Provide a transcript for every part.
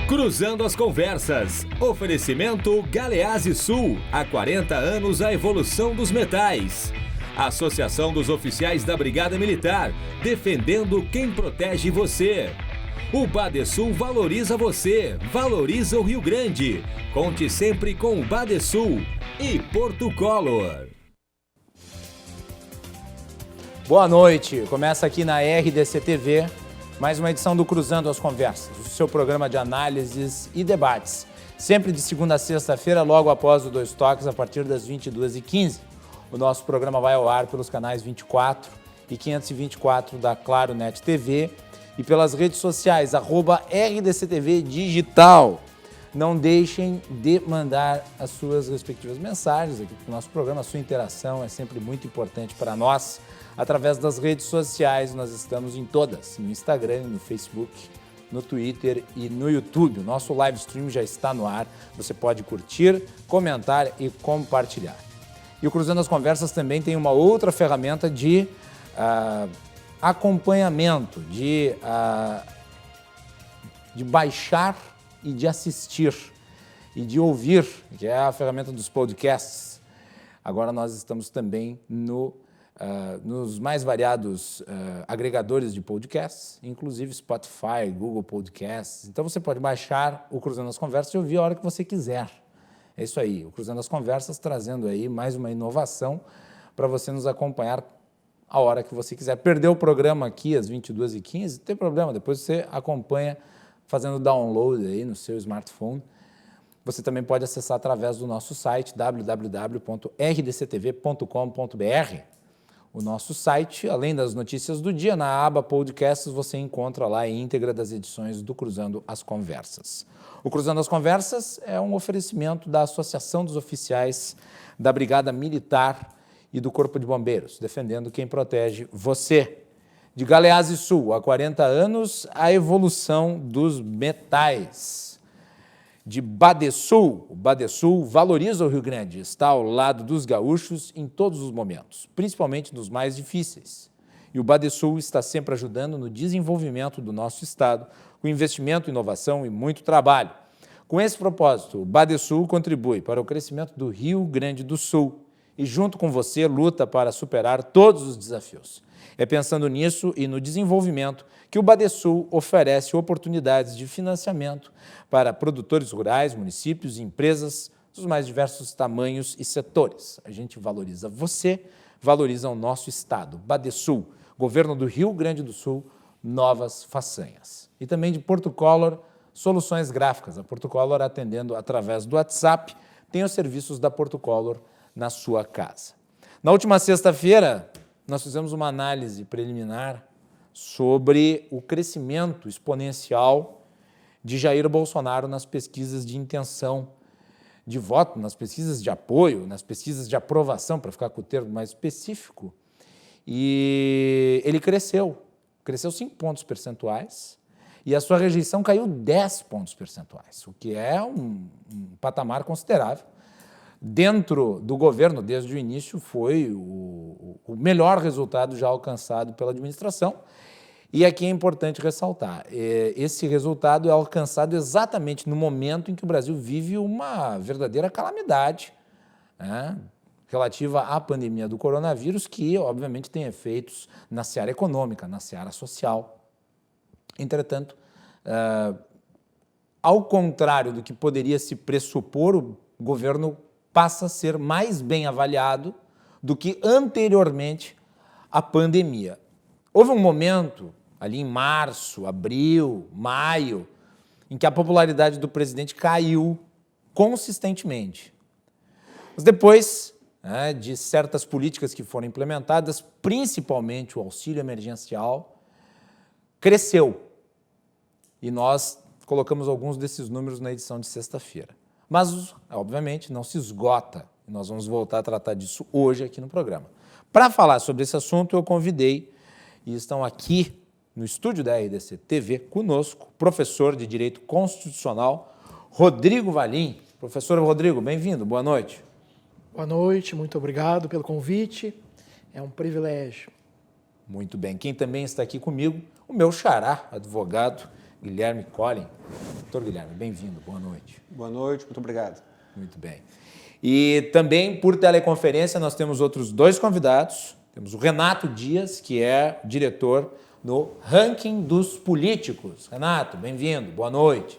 Cruzando as Conversas. Oferecimento Galeazzi Sul. Há 40 anos a evolução dos metais. Associação dos Oficiais da Brigada Militar. Defendendo quem protege você. O Badesul valoriza você. Valoriza o Rio Grande. Conte sempre com o Badesul. E Porto Color. Boa noite. Começa aqui na RDC TV. Mais uma edição do Cruzando as Conversas, o seu programa de análises e debates. Sempre de segunda a sexta-feira, logo após o Dois Toques, a partir das 22h15. O nosso programa vai ao ar pelos canais 24 e 524 da Claro Net TV e pelas redes sociais, @RDCTV Digital. Não deixem de mandar as suas respectivas mensagens aqui para o nosso programa. A sua interação é sempre muito importante para nós. Através das redes sociais, nós estamos em todas, no Instagram, no Facebook, no Twitter e no YouTube. O nosso live stream já está no ar, você pode curtir, comentar e compartilhar. E o Cruzando as Conversas também tem uma outra ferramenta de acompanhamento, de baixar e de assistir e de ouvir, que é a ferramenta dos podcasts. Agora nós estamos também nos mais variados agregadores de podcasts, inclusive Spotify, Google Podcasts. Então você pode baixar o Cruzando as Conversas e ouvir a hora que você quiser. É isso aí, o Cruzando as Conversas trazendo aí mais uma inovação para você nos acompanhar a hora que você quiser. Perdeu o programa aqui às 22h15, não tem problema, depois você acompanha fazendo download aí no seu smartphone. Você também pode acessar através do nosso site www.rdctv.com.br. O nosso site, além das notícias do dia, na aba Podcasts, você encontra lá a íntegra das edições do Cruzando as Conversas. O Cruzando as Conversas é um oferecimento da Associação dos Oficiais da Brigada Militar e do Corpo de Bombeiros, defendendo quem protege você. De Galeazzi Sul, há 40 anos, a evolução dos metais. De Badesul, o Badesul valoriza o Rio Grande, está ao lado dos gaúchos em todos os momentos, principalmente nos mais difíceis. E o Badesul está sempre ajudando no desenvolvimento do nosso estado, com investimento, inovação e muito trabalho. Com esse propósito, o Badesul contribui para o crescimento do Rio Grande do Sul e, junto com você, luta para superar todos os desafios. É pensando nisso e no desenvolvimento que o Badesul oferece oportunidades de financiamento para produtores rurais, municípios e empresas dos mais diversos tamanhos e setores. A gente valoriza você, valoriza o nosso estado. Badesul, Governo do Rio Grande do Sul, novas façanhas. E também de Porto Color, soluções gráficas. A Porto Color, atendendo através do WhatsApp, tem os serviços da Porto Color na sua casa. Na última sexta-feira, nós fizemos uma análise preliminar sobre o crescimento exponencial de Jair Bolsonaro nas pesquisas de intenção de voto, nas pesquisas de apoio, nas pesquisas de aprovação, para ficar com o termo mais específico. E ele cresceu 5 pontos percentuais e a sua rejeição caiu 10 pontos percentuais, o que é um patamar considerável. Dentro do governo, desde o início, foi o melhor resultado já alcançado pela administração. E aqui é importante ressaltar, esse resultado é alcançado exatamente no momento em que o Brasil vive uma verdadeira calamidade, né, relativa à pandemia do coronavírus, que, obviamente, tem efeitos na seara econômica, na seara social. Entretanto, ao contrário do que poderia se pressupor, o governo passa a ser mais bem avaliado do que anteriormente à pandemia. Houve um momento, ali em março, abril, maio, em que a popularidade do presidente caiu consistentemente. Mas depois, de certas políticas que foram implementadas, principalmente o auxílio emergencial, cresceu. E nós colocamos alguns desses números na edição de sexta-feira. Mas, obviamente, não se esgota. Nós vamos voltar a tratar disso hoje aqui no programa. Para falar sobre esse assunto, eu convidei, e estão aqui no estúdio da RDC TV conosco, professor de Direito Constitucional, Rodrigo Valim. Professor Rodrigo, bem-vindo, boa noite. Boa noite, muito obrigado pelo convite. É um privilégio. Muito bem. Quem também está aqui comigo, o meu xará, advogado Guilherme Collin. Doutor Guilherme, bem-vindo, boa noite. Boa noite, muito obrigado. Muito bem. E também por teleconferência nós temos outros dois convidados. Temos o Renato Dias, que é diretor no Ranking dos Políticos. Renato, bem-vindo, boa noite.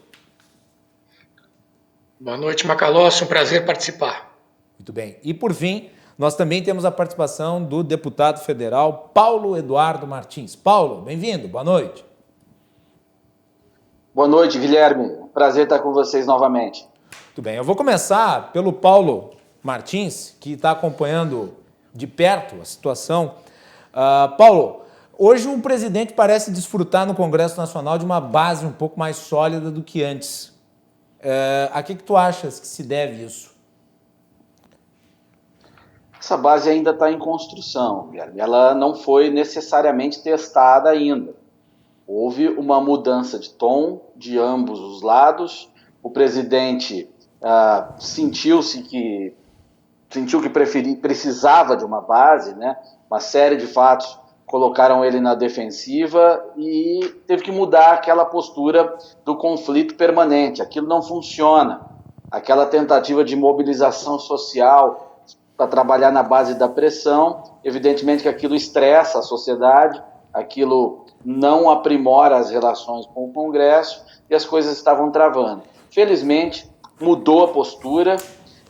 Boa noite, Macalossi, um prazer participar. Muito bem. E por fim, nós também temos a participação do deputado federal Paulo Eduardo Martins. Paulo, bem-vindo, boa noite. Boa noite, Guilherme. Prazer estar com vocês novamente. Muito bem, eu vou começar pelo Paulo Martins, que está acompanhando de perto a situação. Paulo, hoje o presidente parece desfrutar no Congresso Nacional de uma base um pouco mais sólida do que antes. A que tu achas que se deve isso? Essa base ainda está em construção, Guilherme. Ela não foi necessariamente testada ainda. Houve uma mudança de tom de ambos os lados. O presidente sentiu que precisava de uma base, né? Uma série de fatos colocaram ele na defensiva e teve que mudar aquela postura do conflito permanente. Aquilo não funciona. Aquela tentativa de mobilização social para trabalhar na base da pressão, evidentemente que aquilo estressa a sociedade, aquilo não aprimora as relações com o Congresso e as coisas estavam travando. Felizmente, mudou a postura,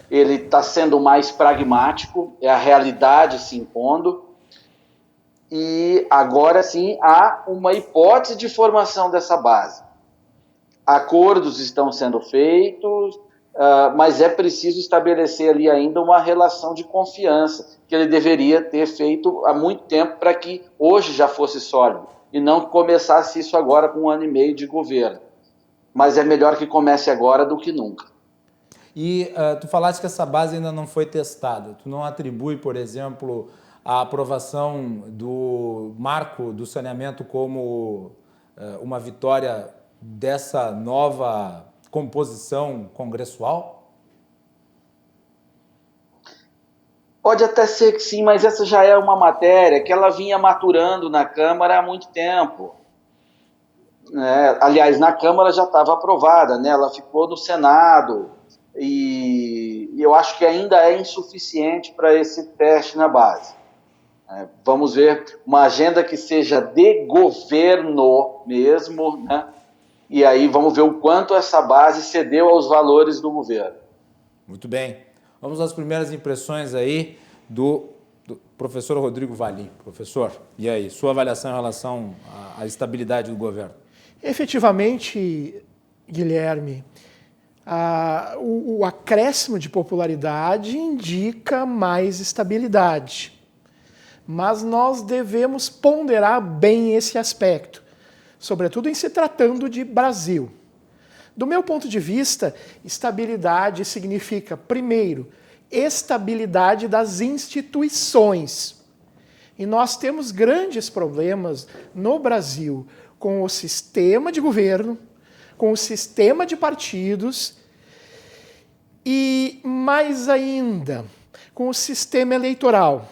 ele está sendo mais pragmático, é a realidade se impondo, e agora sim há uma hipótese de formação dessa base. Acordos estão sendo feitos, mas é preciso estabelecer ali ainda uma relação de confiança, que ele deveria ter feito há muito tempo para que hoje já fosse sólido, e não que começasse isso agora com 1 ano e meio de governo. Mas é melhor que comece agora do que nunca. E tu falaste que essa base ainda não foi testada. Tu não atribui, por exemplo, a aprovação do marco do saneamento como uma vitória dessa nova composição congressual? Pode até ser que sim, mas essa já é uma matéria que ela vinha maturando na Câmara há muito tempo. Aliás, na Câmara já estava aprovada, né? Ela ficou no Senado e eu acho que ainda é insuficiente para esse teste na base. Vamos ver uma agenda que seja de governo mesmo, né? E aí vamos ver o quanto essa base cedeu aos valores do governo. Muito bem. Vamos às primeiras impressões aí do professor Rodrigo Valim. Professor, e aí, sua avaliação em relação à estabilidade do governo? Efetivamente, Guilherme, o acréscimo de popularidade indica mais estabilidade. Mas nós devemos ponderar bem esse aspecto, sobretudo em se tratando de Brasil. Do meu ponto de vista, estabilidade significa, primeiro, estabilidade das instituições. E nós temos grandes problemas no Brasil com o sistema de governo, com o sistema de partidos e, mais ainda, com o sistema eleitoral.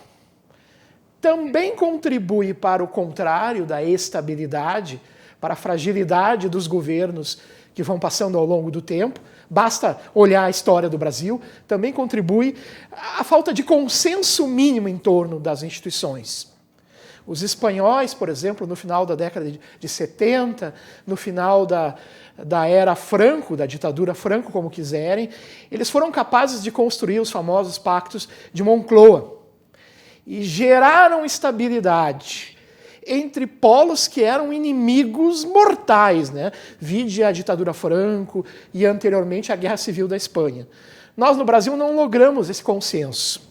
Também contribui para o contrário da estabilidade, para a fragilidade dos governos que vão passando ao longo do tempo. Basta olhar a história do Brasil, também contribui a falta de consenso mínimo em torno das instituições. Os espanhóis, por exemplo, no final da década de 70, no final da era Franco, da ditadura Franco, como quiserem, eles foram capazes de construir os famosos pactos de Moncloa e geraram estabilidade entre polos que eram inimigos mortais, né? Vide a ditadura Franco e anteriormente a Guerra Civil da Espanha. Nós no Brasil não logramos esse consenso.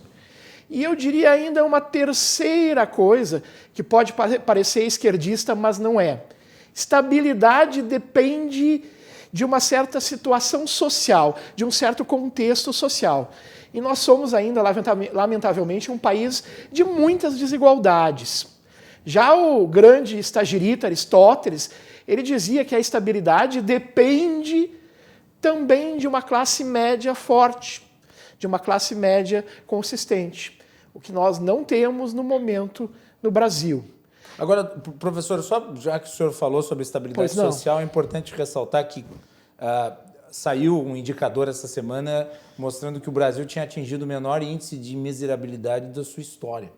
E eu diria ainda uma terceira coisa, que pode parecer esquerdista, mas não é. Estabilidade depende de uma certa situação social, de um certo contexto social. E nós somos ainda, lamentavelmente, um país de muitas desigualdades. Já o grande estagirita Aristóteles, ele dizia que a estabilidade depende também de uma classe média forte, de uma classe média consistente, o que nós não temos no momento no Brasil. Agora, professor, só já que o senhor falou sobre estabilidade social, é importante ressaltar que Saiu um indicador essa semana mostrando que o Brasil tinha atingido o menor índice de miserabilidade da sua história,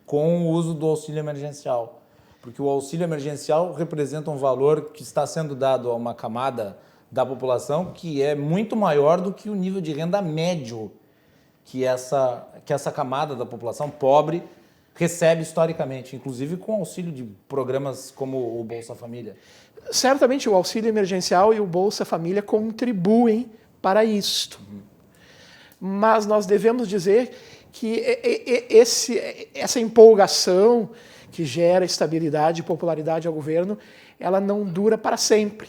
com o uso do auxílio emergencial. Porque o auxílio emergencial representa um valor que está sendo dado a uma camada da população que é muito maior do que o nível de renda médio que essa camada da população pobre recebe historicamente, inclusive com auxílio de programas como o Bolsa Família. Certamente o auxílio emergencial e o Bolsa Família contribuem para isto. Mas nós devemos dizer que essa empolgação que gera estabilidade e popularidade ao governo, ela não dura para sempre.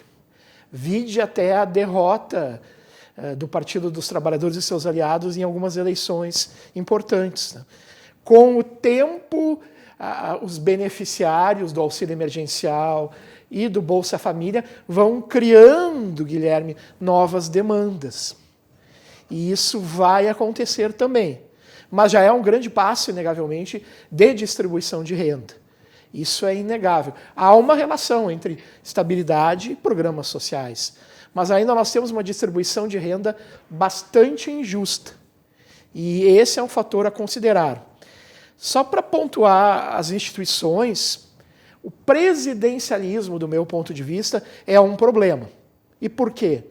Vide até a derrota do Partido dos Trabalhadores e seus aliados em algumas eleições importantes. Com o tempo, os beneficiários do auxílio emergencial e do Bolsa Família vão criando, Guilherme, novas demandas. E isso vai acontecer também. Mas já é um grande passo, inegavelmente, de distribuição de renda. Isso é inegável. Há uma relação entre estabilidade e programas sociais. Mas ainda nós temos uma distribuição de renda bastante injusta. E esse é um fator a considerar. Só para pontuar as instituições, o presidencialismo, do meu ponto de vista, é um problema. E por quê?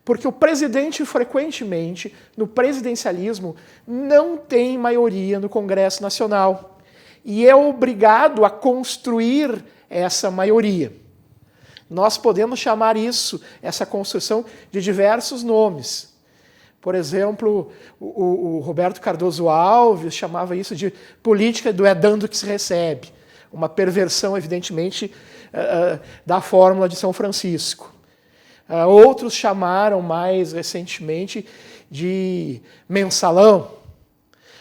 Porque o presidente, frequentemente, no presidencialismo, não tem maioria no Congresso Nacional. E é obrigado a construir essa maioria. Nós podemos chamar essa construção, de diversos nomes. Por exemplo, o Roberto Cardoso Alves chamava isso de política do é dando que se recebe. Uma perversão, evidentemente, da fórmula de São Francisco. Outros chamaram mais recentemente de mensalão.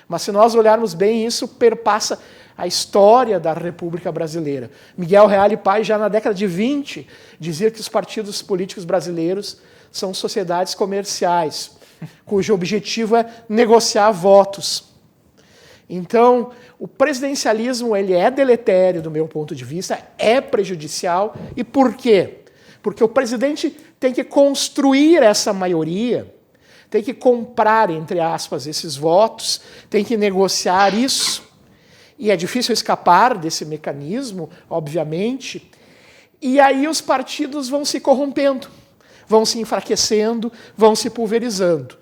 Mas se nós olharmos bem, isso perpassa a história da República Brasileira. Miguel Reale Pais, já na década de 20, dizia que os partidos políticos brasileiros são sociedades comerciais, cujo objetivo é negociar votos. Então, o presidencialismo ele é deletério, do meu ponto de vista, é prejudicial. E por quê? Porque o presidente tem que construir essa maioria, tem que comprar, entre aspas, esses votos, tem que negociar isso. E é difícil escapar desse mecanismo, obviamente. E aí os partidos vão se corrompendo, vão se enfraquecendo, vão se pulverizando.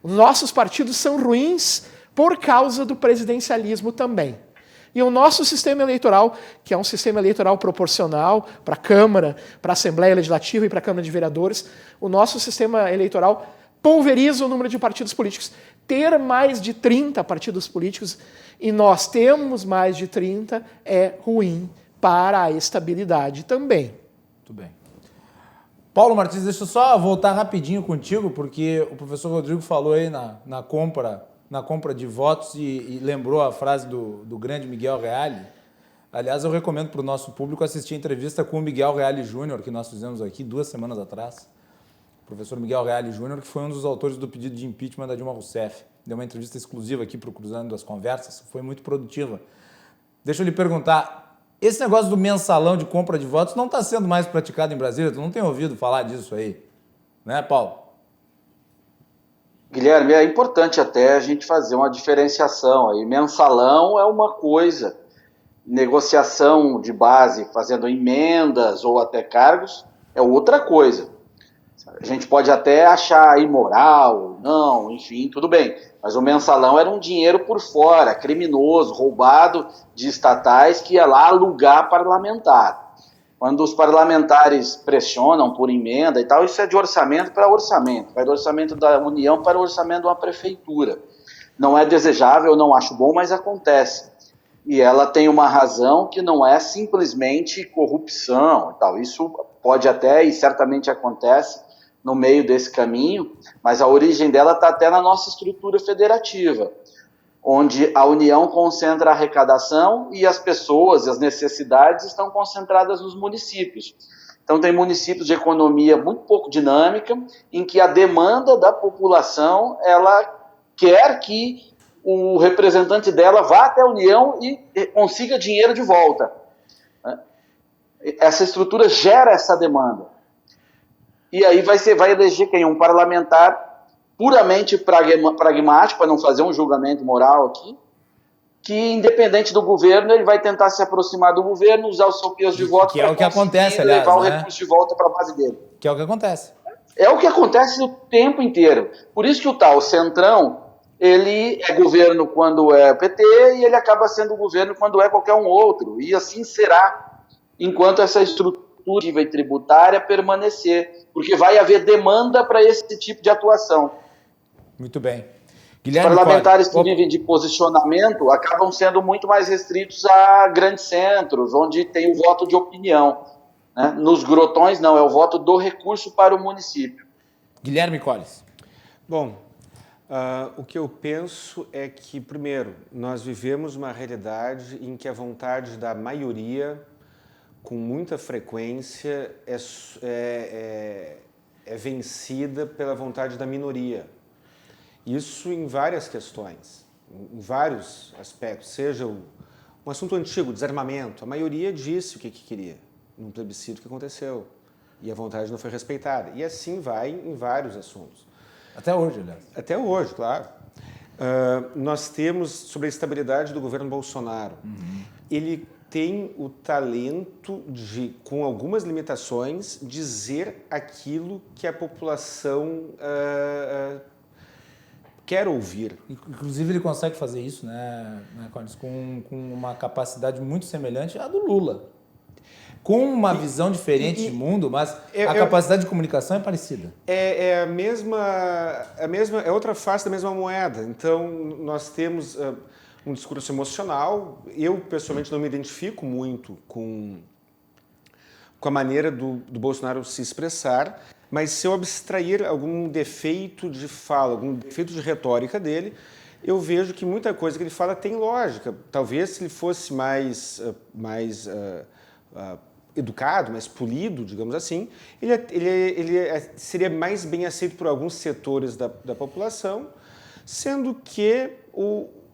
Os nossos partidos são ruins por causa do presidencialismo também. E o nosso sistema eleitoral, que é um sistema eleitoral proporcional para a Câmara, para a Assembleia Legislativa e para a Câmara de Vereadores, o nosso sistema eleitoral pulveriza o número de partidos políticos. Ter mais de 30 partidos políticos, e nós temos mais de 30, é ruim para a estabilidade também. Muito bem. Paulo Martins, deixa eu só voltar rapidinho contigo, porque o professor Rodrigo falou aí na compra de votos e lembrou a frase do grande Miguel Reale. Aliás, eu recomendo para o nosso público assistir a entrevista com o Miguel Reale Júnior, que nós fizemos aqui 2 semanas atrás. O professor Miguel Reale Júnior, que foi um dos autores do pedido de impeachment da Dilma Rousseff. Deu uma entrevista exclusiva aqui para o Cruzando as Conversas, foi muito produtiva. Deixa eu lhe perguntar, esse negócio do mensalão de compra de votos não está sendo mais praticado em Brasília? Tu não tem ouvido falar disso aí, né, Paulo? Guilherme, é importante até a gente fazer uma diferenciação aí. Mensalão é uma coisa, negociação de base, fazendo emendas ou até cargos, é outra coisa. A gente pode até achar imoral, não, enfim, tudo bem. Mas o mensalão era um dinheiro por fora, criminoso, roubado de estatais que ia lá alugar parlamentar. Quando os parlamentares pressionam por emenda e tal, isso é de orçamento para orçamento. Vai do orçamento da União para o orçamento de uma prefeitura. Não é desejável, não acho bom, mas acontece. E ela tem uma razão que não é simplesmente corrupção e tal. Isso pode até, e certamente acontece, no meio desse caminho, mas a origem dela está até na nossa estrutura federativa, onde a União concentra a arrecadação e as pessoas, as necessidades estão concentradas nos municípios. Então tem municípios de economia muito pouco dinâmica, em que a demanda da população, ela quer que o representante dela vá até a União e consiga dinheiro de volta. Essa estrutura gera essa demanda. e aí vai eleger quem? Um parlamentar puramente pragmático, para não fazer um julgamento moral aqui, que, independente do governo, ele vai tentar se aproximar do governo, usar o seu peso de voto para conseguir levar o recurso de volta para a base dele. Que é o que acontece. É o que acontece o tempo inteiro. Por isso que o tal Centrão, ele é governo quando é PT e ele acaba sendo governo quando é qualquer um outro. E assim será, enquanto essa estrutura e tributária permanecer. Porque vai haver demanda para esse tipo de atuação. Muito bem. Guilherme, os parlamentares que vivem de posicionamento acabam sendo muito mais restritos a grandes centros, onde tem o voto de opinião. Né? Nos grotões, não, é o voto do recurso para o município. Guilherme Colles. Bom, o que eu penso é que, primeiro, nós vivemos uma realidade em que a vontade da maioria, com muita frequência, é vencida pela vontade da minoria. Isso em várias questões, em vários aspectos, seja um assunto antigo, desarmamento. A maioria disse o que queria, num plebiscito que aconteceu, e a vontade não foi respeitada. E assim vai em vários assuntos. Até hoje, aliás. Até hoje, claro. Nós temos sobre a estabilidade do governo Bolsonaro. Ele tem o talento de, com algumas limitações, dizer aquilo que a população quer ouvir. Inclusive, ele consegue fazer isso, né, Colles, com uma capacidade muito semelhante à do Lula. Com uma visão diferente de mundo, mas a capacidade de comunicação é parecida. É a mesma, é outra face da mesma moeda. Então, nós temos um discurso emocional. Eu, pessoalmente, não me identifico muito com a maneira do Bolsonaro se expressar, mas se eu abstrair algum defeito de fala, algum defeito de retórica dele, eu vejo que muita coisa que ele fala tem lógica. Talvez se ele fosse mais educado, mais polido, digamos assim, ele seria mais bem aceito por alguns setores da população, sendo que,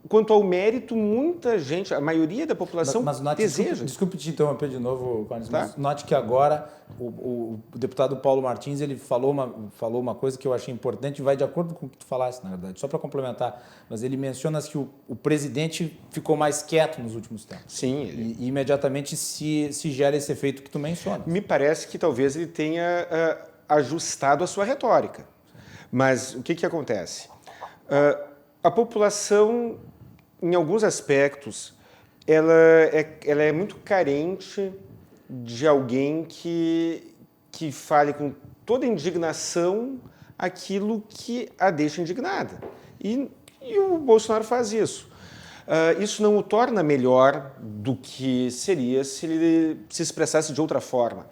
quanto ao mérito, muita gente, a maioria da população deseja. Desculpe te interromper de novo, Colles, tá? Mas note que agora o deputado Paulo Martins ele falou uma coisa que eu achei importante, vai de acordo com o que tu falaste, na verdade, só para complementar, mas ele menciona que o presidente ficou mais quieto nos últimos tempos. Sim. E imediatamente se gera esse efeito que tu menciona. Me parece que talvez ele tenha ajustado a sua retórica. Mas o que acontece? A população, em alguns aspectos, ela é muito carente de alguém que fale com toda indignação aquilo que a deixa indignada. E o Bolsonaro faz isso. Isso não o torna melhor do que seria se ele se expressasse de outra forma.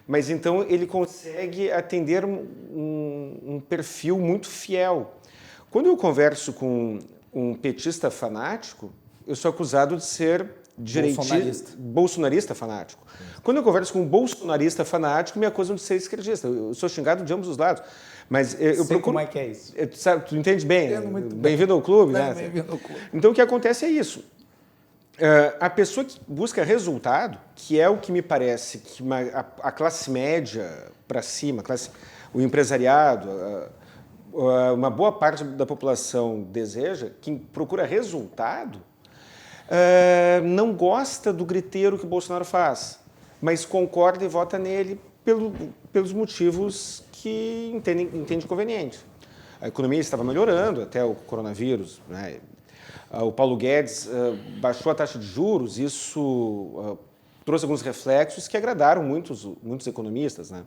Mas então ele consegue atender um perfil muito fiel. Quando eu converso com um petista fanático, eu sou acusado de ser bolsonarista fanático. Quando eu converso com um bolsonarista fanático, me acusam de ser esquerdista. Eu sou xingado de ambos os lados. Mas eu procuro... como é que é isso. Tu entende bem? Bem-vindo ao clube, né? Bem-vindo ao clube. Então, o que acontece é isso. A pessoa que busca resultado, que é o que me parece que a classe média para cima, o empresariado, uma boa parte da população deseja, quem procura resultado, não gosta do griteiro que o Bolsonaro faz, mas concorda e vota nele pelos motivos que entende conveniente. A economia estava melhorando até o coronavírus, né? O Paulo Guedes baixou a taxa de juros, isso trouxe alguns reflexos que agradaram muitos economistas, né?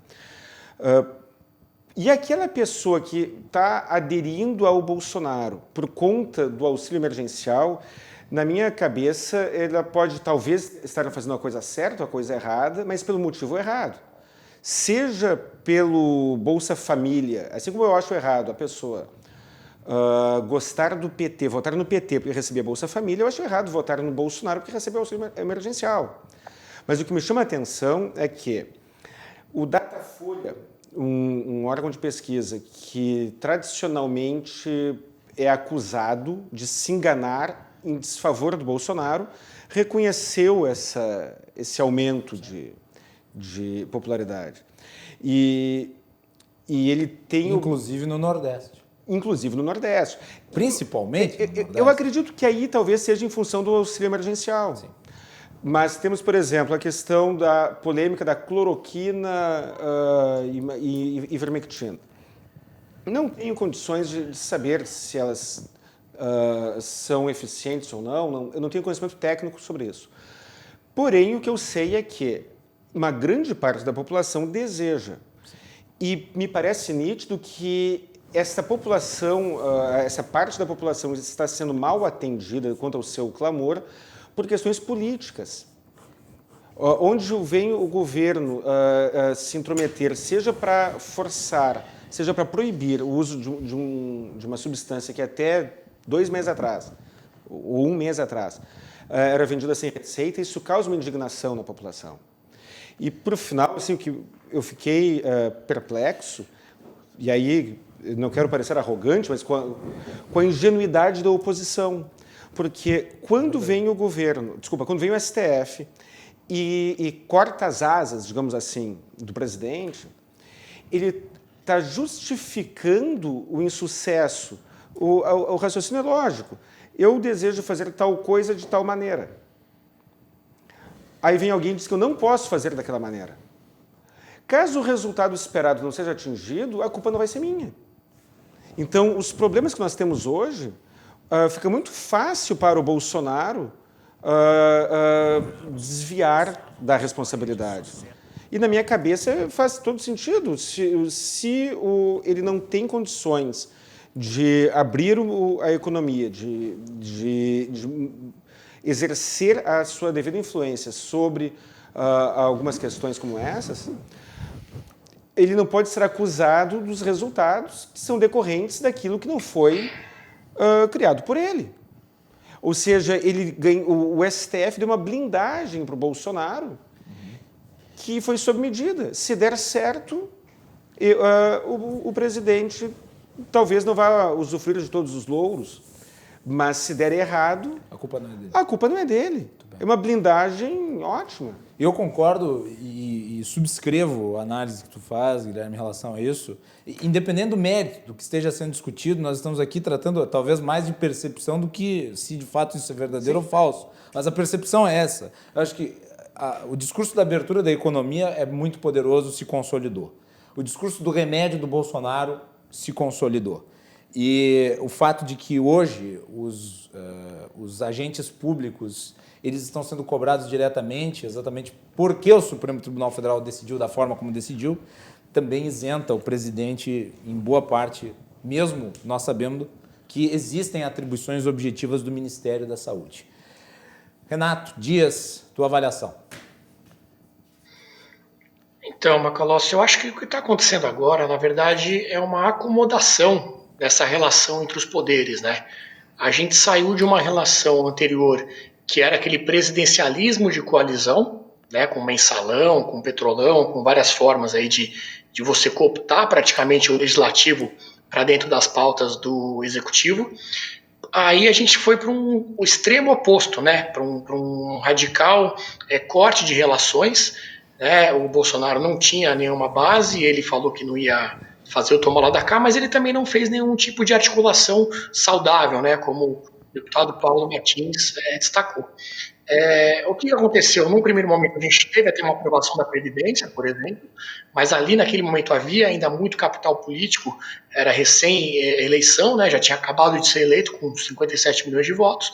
E aquela pessoa que está aderindo ao Bolsonaro por conta do auxílio emergencial, na minha cabeça, ela pode talvez estar fazendo a coisa certa ou a coisa errada, mas pelo motivo errado. Seja pelo Bolsa Família, assim como eu acho errado a pessoa gostar do PT, votar no PT porque receber Bolsa Família, eu acho errado votar no Bolsonaro porque recebeu auxílio emergencial. Mas o que me chama a atenção é que o Datafolha, um órgão de pesquisa que tradicionalmente é acusado de se enganar em desfavor do Bolsonaro, reconheceu esse aumento de popularidade. E E ele tem... Inclusive no Nordeste. Inclusive no Nordeste. Principalmente no Nordeste. Eu acredito que aí talvez seja em função do auxílio emergencial. Sim. Mas temos, por exemplo, a questão da polêmica da cloroquina e ivermectina. Não tenho condições de saber se elas são eficientes ou não. Eu não tenho conhecimento técnico sobre isso. Porém, o que eu sei é que uma grande parte da população deseja. E me parece nítido que essa população, essa parte da população está sendo mal atendida quanto ao seu clamor por questões políticas. Onde vem o governo se intrometer, seja para forçar, seja para proibir o uso de uma substância que até 2 meses atrás, ou 1 mês atrás, era vendida sem receita, isso causa uma indignação na população. E, por final, assim, que eu fiquei perplexo, e aí eu não quero parecer arrogante, mas com a ingenuidade da oposição. Porque quando vem o governo, quando vem o STF e corta as asas, digamos assim, do presidente, ele está justificando o insucesso. O raciocínio é lógico. Eu desejo fazer tal coisa de tal maneira. Aí vem alguém e diz que eu não posso fazer daquela maneira. Caso o resultado esperado não seja atingido, a culpa não vai ser minha. Então, os problemas que nós temos hoje, fica muito fácil para o Bolsonaro desviar da responsabilidade. E na minha cabeça faz todo sentido. Se ele não tem condições de abrir a economia, de exercer a sua devida influência sobre algumas questões como essas, ele não pode ser acusado dos resultados que são decorrentes daquilo que não foi criado por ele. Ou seja, o STF deu uma blindagem para o Bolsonaro que foi sob medida. Se der certo, o presidente talvez não vá usufruir de todos os louros, mas se der errado, a culpa não é dele. A culpa não é dele. É uma blindagem ótima. Eu concordo e subscrevo a análise que tu faz, Guilherme, em relação a isso. Independente do mérito do que esteja sendo discutido, nós estamos aqui tratando talvez mais de percepção do que se de fato isso é verdadeiro ou falso. Mas a percepção é essa. Eu acho que o discurso da abertura da economia é muito poderoso, se consolidou. O discurso do remédio do Bolsonaro se consolidou. E o fato de que hoje os agentes públicos eles estão sendo cobrados diretamente, exatamente porque o Supremo Tribunal Federal decidiu da forma como decidiu, também isenta o presidente em boa parte, mesmo nós sabendo que existem atribuições objetivas do Ministério da Saúde. Renato Dias, tua avaliação. Então, Macalossi, eu acho que o que está acontecendo agora, na verdade, é uma acomodação dessa relação entre os poderes, né? A gente saiu de uma relação anterior que era aquele presidencialismo de coalizão, né, com mensalão, com petrolão, com várias formas aí de você cooptar praticamente o legislativo para dentro das pautas do executivo. Aí a gente foi para o extremo oposto, né, para um radical corte de relações. Né, o Bolsonaro não tinha nenhuma base, ele falou que não ia fazer o toma lá da cá, mas ele também não fez nenhum tipo de articulação saudável, né, como o deputado Paulo Martins destacou. O que aconteceu? Num primeiro momento, a gente teve até uma aprovação da Previdência, por exemplo, mas ali naquele momento havia ainda muito capital político, era recém-eleição, né, já tinha acabado de ser eleito com 57 milhões de votos.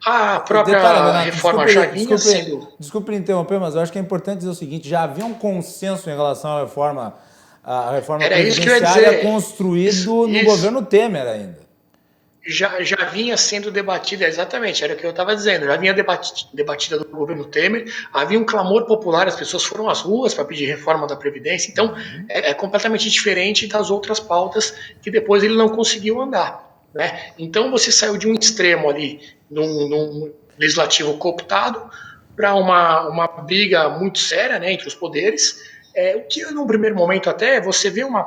A própria reforma já vinha sendo... Desculpe interromper, mas eu acho que é importante dizer o seguinte, já havia um consenso em relação à reforma previdenciária construído no governo Temer ainda. Já vinha sendo debatida, exatamente, era o que eu estava dizendo, já vinha debatida do governo Temer, havia um clamor popular, as pessoas foram às ruas para pedir reforma da Previdência, então é completamente diferente das outras pautas que depois ele não conseguiu andar. Né? Então você saiu de um extremo ali, num legislativo cooptado, para uma briga muito séria, né, entre os poderes, o que num primeiro momento até você vê uma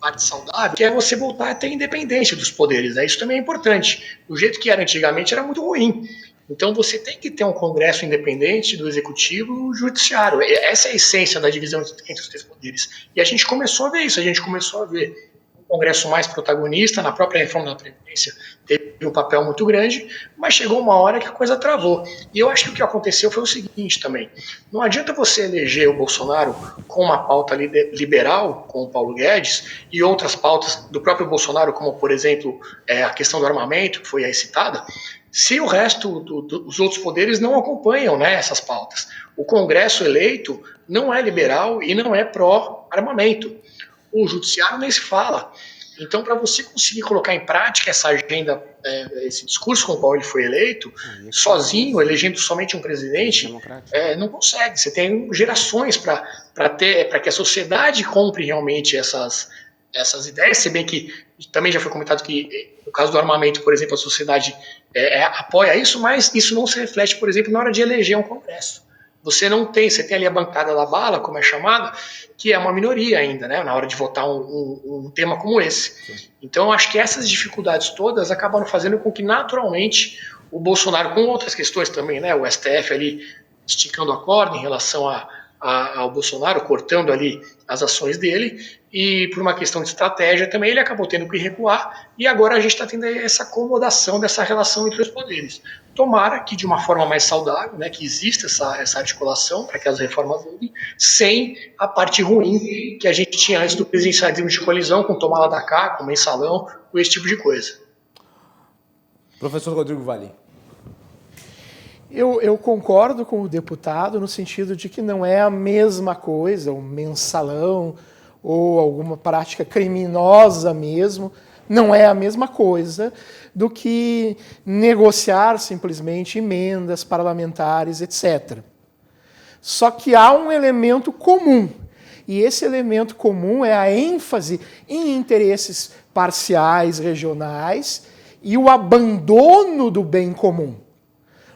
parte saudável, que é você voltar a ter independência dos poderes, né? Isso também é importante. Do jeito que era antigamente era muito ruim. Então você tem que ter um Congresso independente do Executivo e do Judiciário. Essa é a essência da divisão entre os três poderes. E a gente começou a ver isso, a gente começou a ver um Congresso mais protagonista, na própria reforma da Previdência teve um papel muito grande, mas chegou uma hora que a coisa travou. E eu acho que o que aconteceu foi o seguinte também, não adianta você eleger o Bolsonaro com uma pauta liberal, com o Paulo Guedes, e outras pautas do próprio Bolsonaro, como, por exemplo, a questão do armamento, que foi aí citada, se o resto dos outros poderes não acompanham, né, essas pautas. O Congresso eleito não é liberal e não é pró-armamento. O Judiciário nem se fala. Então, para você conseguir colocar em prática essa agenda, esse discurso com o qual ele foi eleito, sozinho, elegendo somente um presidente, não consegue. Você tem gerações para que a sociedade compre realmente essas ideias, se bem que também já foi comentado que, no caso do armamento, por exemplo, a sociedade apoia isso, mas isso não se reflete, por exemplo, na hora de eleger um Congresso. Você tem ali a bancada da bala, como é chamada, que é uma minoria ainda, né, na hora de votar um tema como esse. Sim. Então, acho que essas dificuldades todas acabaram fazendo com que, naturalmente, o Bolsonaro, com outras questões também, né, o STF ali esticando a corda em relação ao Bolsonaro, cortando ali as ações dele, e por uma questão de estratégia também ele acabou tendo que recuar, e agora a gente está tendo essa acomodação dessa relação entre os poderes. Tomara que de uma forma mais saudável, né, que exista essa articulação para que as reformas andem, sem a parte ruim que a gente tinha antes do presidencialismo de coalizão, com toma lá da cá, com mensalão, com esse tipo de coisa. Professor Rodrigo Valim. Eu concordo com o deputado no sentido de que não é a mesma coisa, um mensalão ou alguma prática criminosa mesmo, não é a mesma coisa do que negociar simplesmente emendas parlamentares, etc. Só que há um elemento comum, e esse elemento comum é a ênfase em interesses parciais, regionais, e o abandono do bem comum.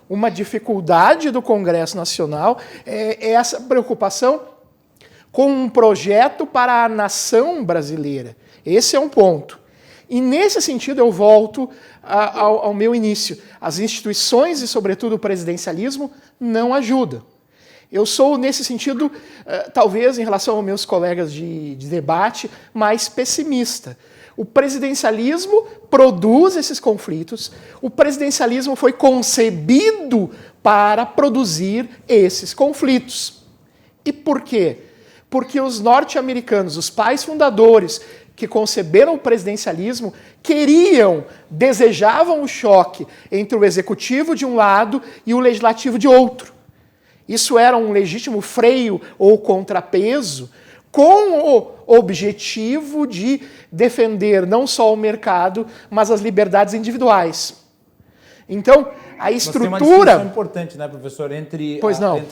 Uma dificuldade do Congresso Nacional é essa preocupação com um projeto para a nação brasileira. Esse é um ponto. E nesse sentido eu volto ao meu início. As instituições e, sobretudo, o presidencialismo não ajudam. Eu sou, nesse sentido, talvez em relação aos meus colegas de debate, mais pessimista. O presidencialismo produz esses conflitos, o presidencialismo foi concebido para produzir esses conflitos. E por quê? Porque os norte-americanos, os pais fundadores que conceberam o presidencialismo, desejavam o choque entre o executivo de um lado e o legislativo de outro. Isso era um legítimo freio ou contrapeso com o objetivo de defender não só o mercado, mas as liberdades individuais. Então, a estrutura... Mas tem uma distinção importante, né, professor, entre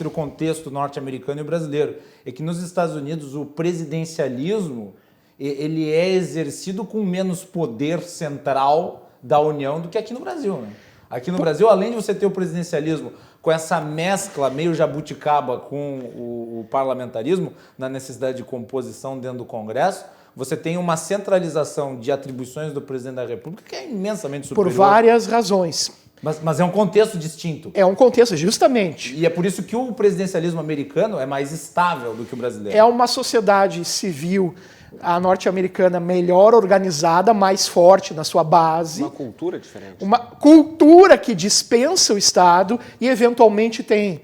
o contexto norte-americano e o brasileiro. É que nos Estados Unidos o presidencialismo ele é exercido com menos poder central da União do que aqui no Brasil, né? Aqui no Brasil, além de você ter o presidencialismo com essa mescla meio jabuticaba com o parlamentarismo, na necessidade de composição dentro do Congresso, você tem uma centralização de atribuições do presidente da República que é imensamente superior. Por várias razões. Mas é um contexto distinto. É um contexto, justamente. E é por isso que o presidencialismo americano é mais estável do que o brasileiro. É uma sociedade civil, a norte-americana, melhor organizada, mais forte na sua base. Uma cultura diferente. Uma cultura que dispensa o Estado e, eventualmente, tem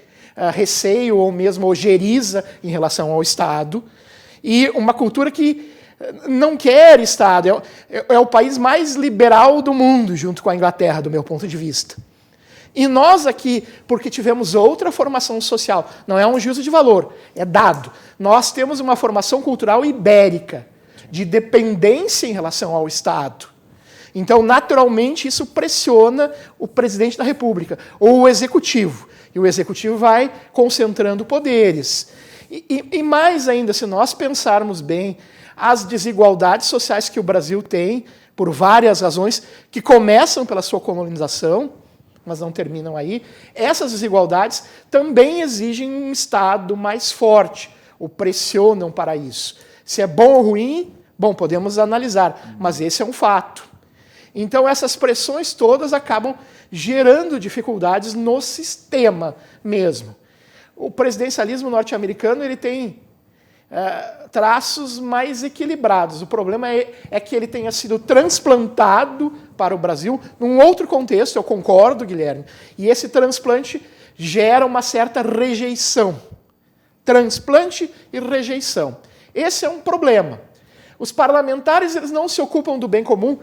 receio ou mesmo ojeriza em relação ao Estado. E uma cultura que não quer Estado. É o país mais liberal do mundo, junto com a Inglaterra, do meu ponto de vista. E nós aqui, porque tivemos outra formação social, não é um juízo de valor, é dado. Nós temos uma formação cultural ibérica, de dependência em relação ao Estado. Então, naturalmente, isso pressiona o presidente da República, ou o executivo. E o executivo vai concentrando poderes. E mais ainda, se nós pensarmos bem, as desigualdades sociais que o Brasil tem, por várias razões, que começam pela sua colonização, mas não terminam aí, essas desigualdades também exigem um Estado mais forte, o pressionam para isso. Se é bom ou ruim, bom, podemos analisar, mas esse é um fato. Então, essas pressões todas acabam gerando dificuldades no sistema mesmo. O presidencialismo norte-americano ele tem traços mais equilibrados. O problema é que ele tenha sido transplantado para o Brasil num outro contexto, eu concordo, Guilherme, e esse transplante gera uma certa rejeição. Transplante e rejeição. Esse é um problema. Os parlamentares eles não se ocupam do bem comum,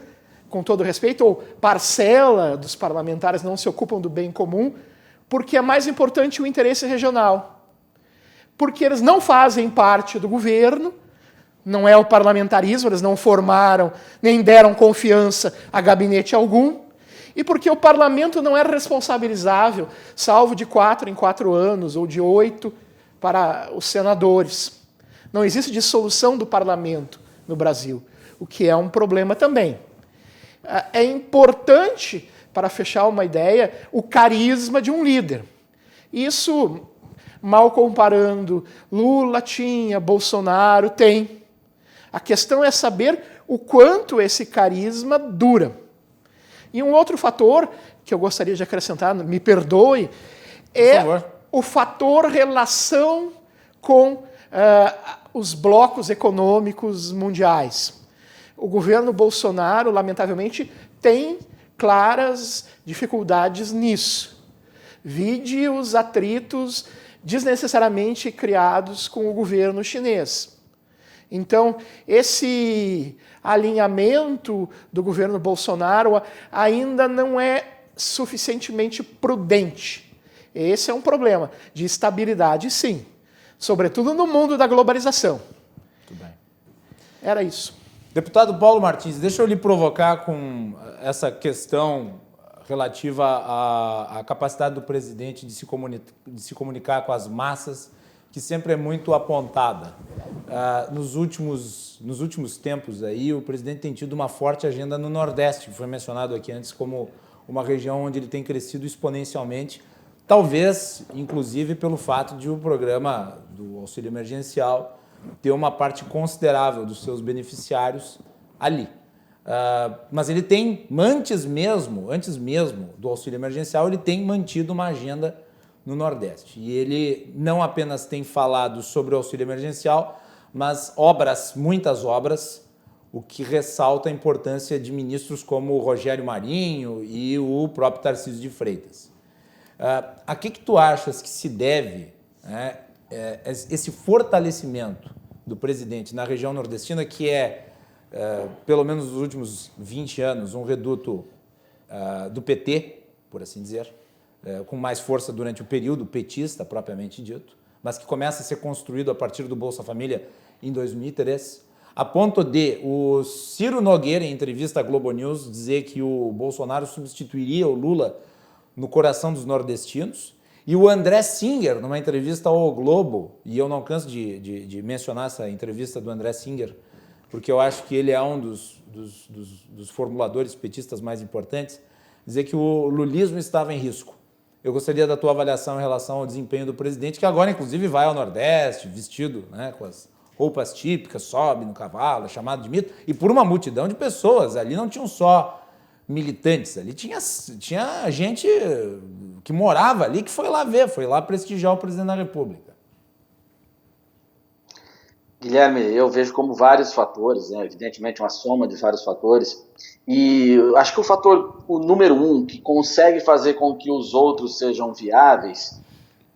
com todo respeito, ou parcela dos parlamentares não se ocupam do bem comum, porque é mais importante o interesse regional. Porque eles não fazem parte do governo, não é o parlamentarismo, eles não formaram, nem deram confiança a gabinete algum, e porque o parlamento não é responsabilizável, salvo de 4 em 4 anos, ou de 8 para os senadores. Não existe dissolução do parlamento no Brasil, o que é um problema também. É importante, para fechar uma ideia, o carisma de um líder. Isso, mal comparando, Lula tinha, Bolsonaro tem. A questão é saber o quanto esse carisma dura. E um outro fator que eu gostaria de acrescentar, me perdoe, é o fator relação com os blocos econômicos mundiais. O governo Bolsonaro, lamentavelmente, tem claras dificuldades nisso. Vide os atritos desnecessariamente criados com o governo chinês. Então, esse alinhamento do governo Bolsonaro ainda não é suficientemente prudente. Esse é um problema de estabilidade, sim. Sobretudo no mundo da globalização. Muito bem. Era isso. Deputado Paulo Martins, deixa eu lhe provocar com essa questão relativa à capacidade do presidente de se comunicar com as massas, que sempre é muito apontada. Nos últimos tempos, aí, o presidente tem tido uma forte agenda no Nordeste, que foi mencionado aqui antes como uma região onde ele tem crescido exponencialmente, talvez, inclusive, pelo fato de o programa do auxílio emergencial ter uma parte considerável dos seus beneficiários ali. Mas ele tem, antes mesmo do auxílio emergencial, ele tem mantido uma agenda no Nordeste. E ele não apenas tem falado sobre o auxílio emergencial, mas muitas obras, o que ressalta a importância de ministros como o Rogério Marinho e o próprio Tarcísio de Freitas. A que tu achas que se deve esse fortalecimento do presidente na região nordestina, que pelo menos nos últimos 20 anos, um reduto do PT, por assim dizer, com mais força durante o período petista, propriamente dito, mas que começa a ser construído a partir do Bolsa Família em 2003, a ponto de o Ciro Nogueira, em entrevista à Globo News, dizer que o Bolsonaro substituiria o Lula no coração dos nordestinos, e o André Singer, numa entrevista ao Globo, e eu não canso de mencionar essa entrevista do André Singer, porque eu acho que ele é um dos formuladores petistas mais importantes, dizer que o lulismo estava em risco. Eu gostaria da tua avaliação em relação ao desempenho do presidente, que agora, inclusive, vai ao Nordeste, vestido com as roupas típicas, sobe no cavalo, é chamado de mito, e por uma multidão de pessoas. Ali não tinham só militantes, ali tinha gente que morava ali, que foi lá prestigiar o presidente da República. Guilherme, eu vejo como vários fatores, evidentemente uma soma de vários fatores, e acho que o número 1 que consegue fazer com que os outros sejam viáveis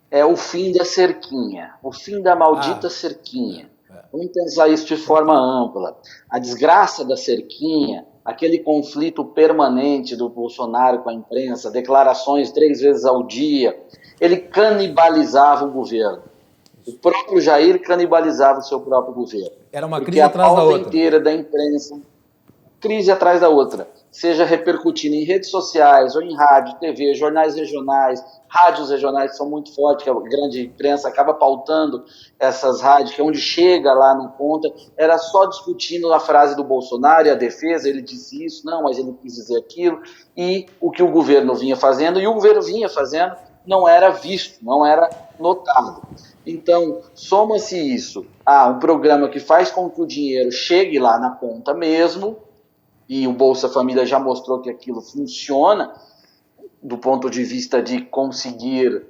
é o fim da cerquinha, o fim da maldita cerquinha. Vamos pensar isso de forma ampla. A desgraça da cerquinha, aquele conflito permanente do Bolsonaro com a imprensa, declarações 3 vezes ao dia, ele canibalizava o governo. O próprio Jair canibalizava o seu próprio governo. Era uma crise atrás da outra. A pauta inteira da imprensa, crise atrás da outra, seja repercutindo em redes sociais, ou em rádio, TV, jornais regionais, rádios regionais que são muito fortes, que a grande imprensa acaba pautando essas rádios, que é onde chega lá na ponta, era só discutindo a frase do Bolsonaro e a defesa, ele disse isso, não, mas ele quis dizer aquilo, e o que o governo vinha fazendo, não era visto, não era notado. Então, soma-se isso a um programa que faz com que o dinheiro chegue lá na ponta mesmo, e o Bolsa Família já mostrou que aquilo funciona do ponto de vista de conseguir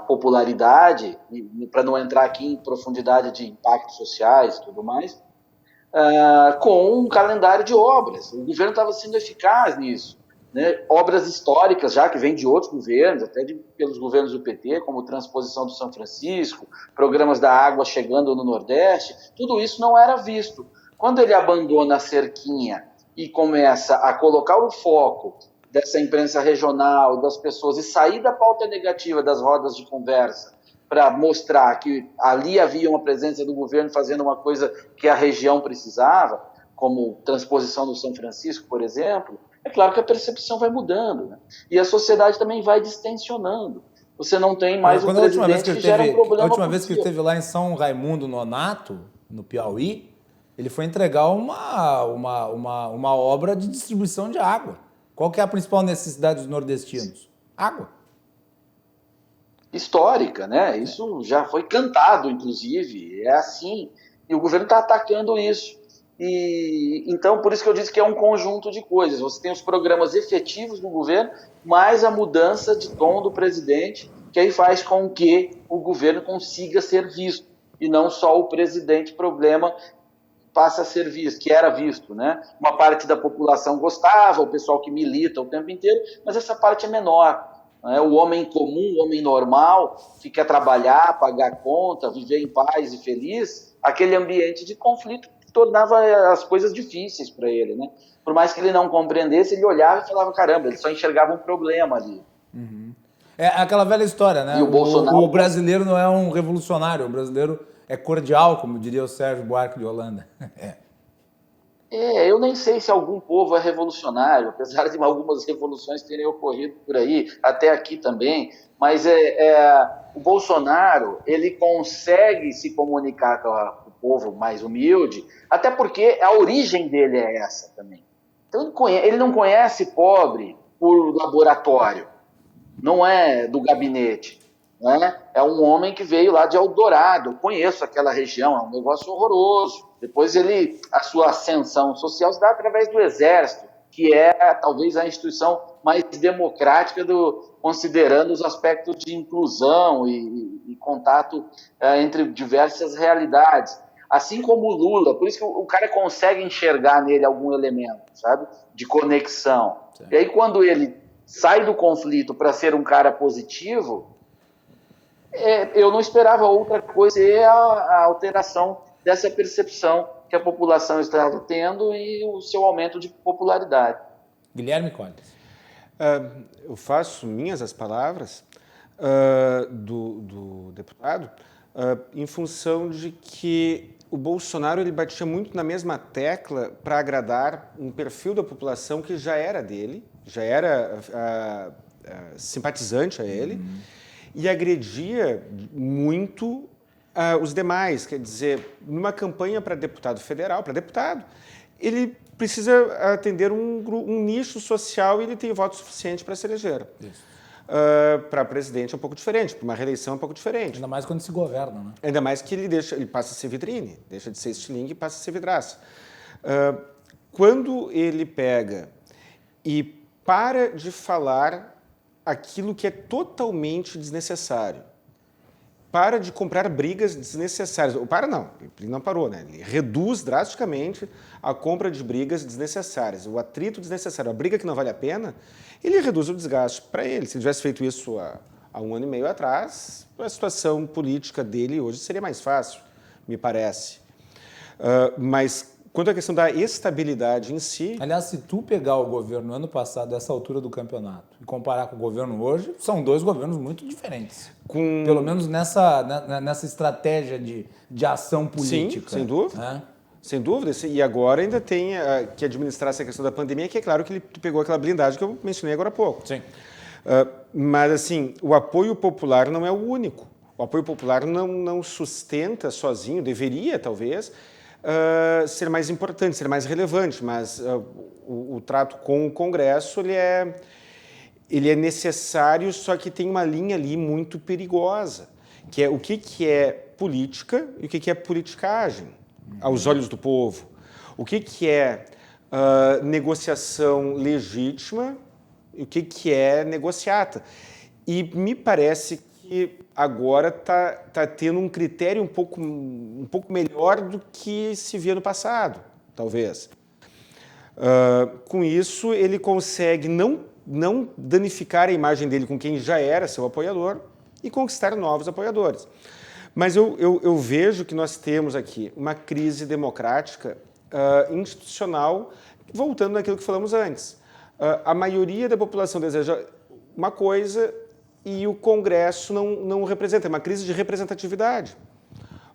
popularidade, para não entrar aqui em profundidade de impactos sociais e tudo mais, com um calendário de obras. O governo estava sendo eficaz nisso. Né? Obras históricas já que vêm de outros governos, até pelos governos do PT, como transposição do São Francisco, programas da água chegando no Nordeste, tudo isso não era visto. Quando ele abandona a cerquinha e começa a colocar o foco dessa imprensa regional, das pessoas, e sair da pauta negativa das rodas de conversa para mostrar que ali havia uma presença do governo fazendo uma coisa que a região precisava, como transposição do São Francisco, por exemplo, é claro que a percepção vai mudando, né? E a sociedade também vai distensionando. Você não tem mais um presidente que gera um problema. A última vez que ele esteve lá em São Raimundo Nonato, no Piauí, ele foi entregar uma obra de distribuição de água. Qual que é a principal necessidade dos nordestinos? Água. Histórica, né? Isso já foi cantado, inclusive. É assim. E o governo está atacando isso. E então, por isso que eu disse que é um conjunto de coisas. Você tem os programas efetivos do governo, mais a mudança de tom do presidente, que aí faz com que o governo consiga ser visto. E não só o presidente problema passa a ser visto, que era visto, né? Uma parte da população gostava, o pessoal que milita o tempo inteiro, mas essa parte é menor. Né? O homem comum, o homem normal, que quer trabalhar, pagar conta, viver em paz e feliz, aquele ambiente de conflito tornava as coisas difíceis para ele, né? Por mais que ele não compreendesse, ele olhava e falava, caramba, ele só enxergava um problema ali. Uhum. É aquela velha história, né? E o Bolsonaro... o brasileiro não é um revolucionário, o brasileiro é cordial, como diria o Sérgio Buarque de Holanda. Eu nem sei se algum povo é revolucionário, apesar de algumas revoluções terem ocorrido por aí, até aqui também, mas o Bolsonaro, ele consegue se comunicar com o povo mais humilde, até porque a origem dele é essa também. Então ele não conhece pobre por laboratório, não é do gabinete. Né? É um homem que veio lá de Eldorado, eu conheço aquela região, é um negócio horroroso. Depois a sua ascensão social se dá através do Exército, que é talvez a instituição mais democrática, considerando os aspectos de inclusão e contato entre diversas realidades. Assim como o Lula, por isso que o cara consegue enxergar nele algum elemento, sabe, de conexão. Sim. E aí quando ele sai do conflito para ser um cara positivo, eu não esperava outra coisa, a alteração dessa percepção que a população está tendo e o seu aumento de popularidade. Guilherme Collins. Eu faço minhas as palavras do deputado em função de que o Bolsonaro ele batia muito na mesma tecla para agradar um perfil da população que já era dele, já era simpatizante a ele, e agredia muito os demais. Quer dizer, numa campanha para deputado federal, ele precisa atender um nicho social e ele tem voto suficiente para se eleger. Para presidente é um pouco diferente, para uma reeleição é um pouco diferente. Ainda mais quando se governa, né? Ainda mais que ele passa a ser vitrine, deixa de ser estilingue e passa a ser vidraça. Quando ele pega e para de falar aquilo que é totalmente desnecessário, para de comprar brigas desnecessárias. Ele não parou, né? Ele reduz drasticamente a compra de brigas desnecessárias, o atrito desnecessário, a briga que não vale a pena, ele reduz o desgaste para ele. Se ele tivesse feito isso há 1 ano e meio atrás, a situação política dele hoje seria mais fácil, me parece. Mas quanto à questão da estabilidade em si... Aliás, se tu pegar o governo ano passado, essa altura do campeonato, e comparar com o governo hoje, são dois governos muito diferentes. Pelo menos nessa estratégia de ação política. Sim, sem dúvida. Né? Sem dúvida. E agora ainda tem que administrar essa questão da pandemia, que é claro que ele pegou aquela blindagem que eu mencionei agora há pouco. Sim. Mas, assim, o apoio popular não é o único. O apoio popular não sustenta sozinho, deveria, talvez... ser mais importante, ser mais relevante, mas o trato com o Congresso ele é necessário, só que tem uma linha ali muito perigosa, que é o que é política e o que é politicagem aos olhos do povo. O que é negociação legítima e o que é negociata. E me parece que agora está tendo um critério um pouco melhor do que se via no passado, talvez. Com isso, ele consegue não danificar a imagem dele com quem já era seu apoiador e conquistar novos apoiadores. Mas eu vejo que nós temos aqui uma crise democrática institucional, voltando naquilo que falamos antes. A maioria da população deseja uma coisa e o Congresso não representa, é uma crise de representatividade.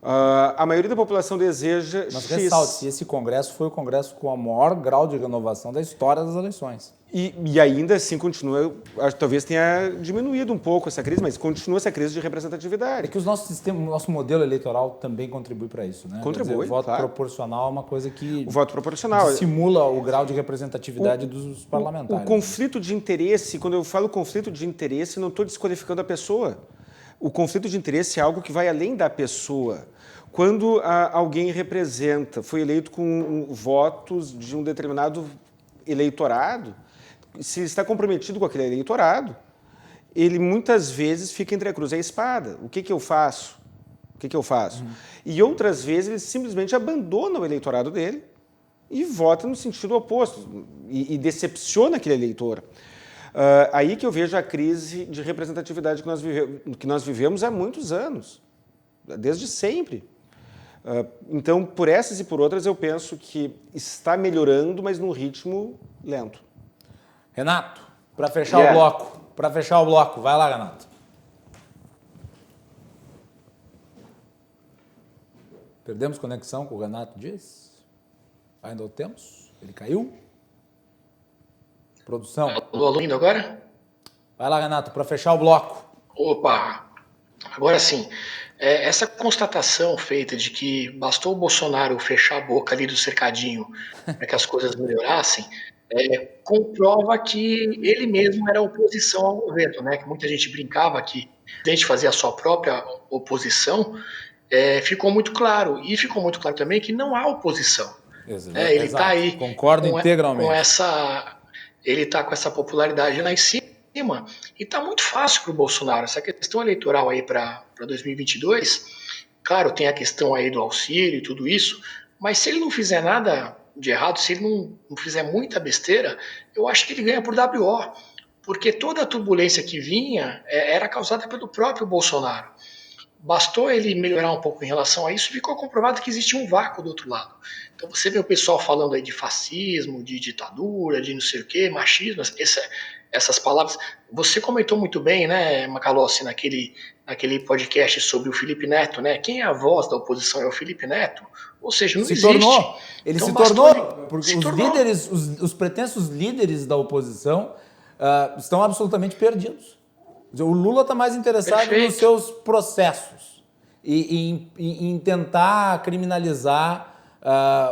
A maioria da população deseja Mas ressalte, esse Congresso foi o Congresso com o maior grau de renovação da história das eleições. E ainda assim continua, talvez tenha diminuído um pouco essa crise, mas continua essa crise de representatividade. É que o nosso modelo eleitoral também contribui para isso, né? Contribui, Quer dizer, o voto claro. proporcional é uma coisa que O voto proporcional simula o grau de representatividade dos parlamentares. O conflito de interesse, quando eu falo conflito de interesse, não estou desqualificando a pessoa. O conflito de interesse é algo que vai além da pessoa. Quando alguém foi eleito com votos de um determinado eleitorado, se está comprometido com aquele eleitorado, ele muitas vezes fica entre a cruz e a espada. O que eu faço? E outras vezes ele simplesmente abandona o eleitorado dele e vota no sentido oposto e decepciona aquele eleitor. Aí que eu vejo a crise de representatividade que nós vivemos há muitos anos, desde sempre. Então, por essas e por outras, eu penso que está melhorando, mas num ritmo lento. Renato, para fechar o bloco, vai lá, Renato. Perdemos conexão com o Renato Dias? Ainda o temos? Ele caiu? Produção. Alô, indo agora? Vai lá, Renato, para fechar o bloco. Opa, agora sim. Essa constatação feita de que bastou o Bolsonaro fechar a boca ali do cercadinho para que as coisas melhorassem, comprova que ele mesmo era oposição ao governo, né? Que muita gente brincava que a gente fazia a sua própria oposição, ficou muito claro. E ficou muito claro também que não há oposição. Ele está aí. Concordo integralmente. Ele está com essa popularidade lá em cima e está muito fácil para o Bolsonaro. Essa questão eleitoral aí para 2022, claro, tem a questão aí do auxílio e tudo isso, mas se ele não fizer nada de errado, se ele não fizer muita besteira, eu acho que ele ganha por WO, porque toda a turbulência que vinha era causada pelo próprio Bolsonaro. Bastou ele melhorar um pouco em relação a isso, ficou comprovado que existe um vácuo do outro lado. Então você vê o pessoal falando aí de fascismo, de ditadura, de não sei o quê, machismo, essas palavras. Você comentou muito bem, né, Macalossi, naquele podcast sobre o Felipe Neto, né? Quem é a voz da oposição é o Felipe Neto. Ou seja, não existe. Ele se tornou, porque os pretensos líderes da oposição estão absolutamente perdidos. O Lula está mais interessado nos seus processos e em tentar criminalizar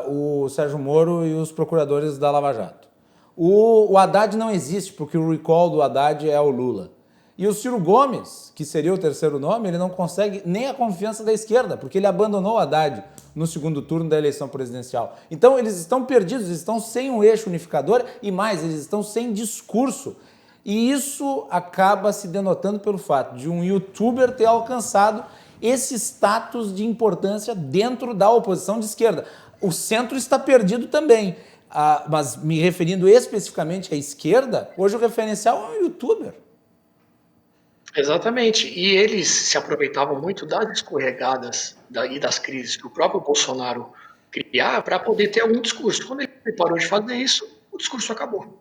o Sérgio Moro e os procuradores da Lava Jato. O Haddad não existe, porque o recall do Haddad é o Lula. E o Ciro Gomes, que seria o terceiro nome, ele não consegue nem a confiança da esquerda, porque ele abandonou o Haddad no segundo turno da eleição presidencial. Então eles estão perdidos, eles estão sem um eixo unificador e mais, eles estão sem discurso. E isso acaba se denotando pelo fato de um youtuber ter alcançado esse status de importância dentro da oposição de esquerda. O centro está perdido também, mas me referindo especificamente à esquerda, hoje o referencial é um youtuber. Exatamente, e eles se aproveitavam muito das escorregadas e das crises que o próprio Bolsonaro criava para poder ter algum discurso. Quando ele parou de fazer isso, o discurso acabou.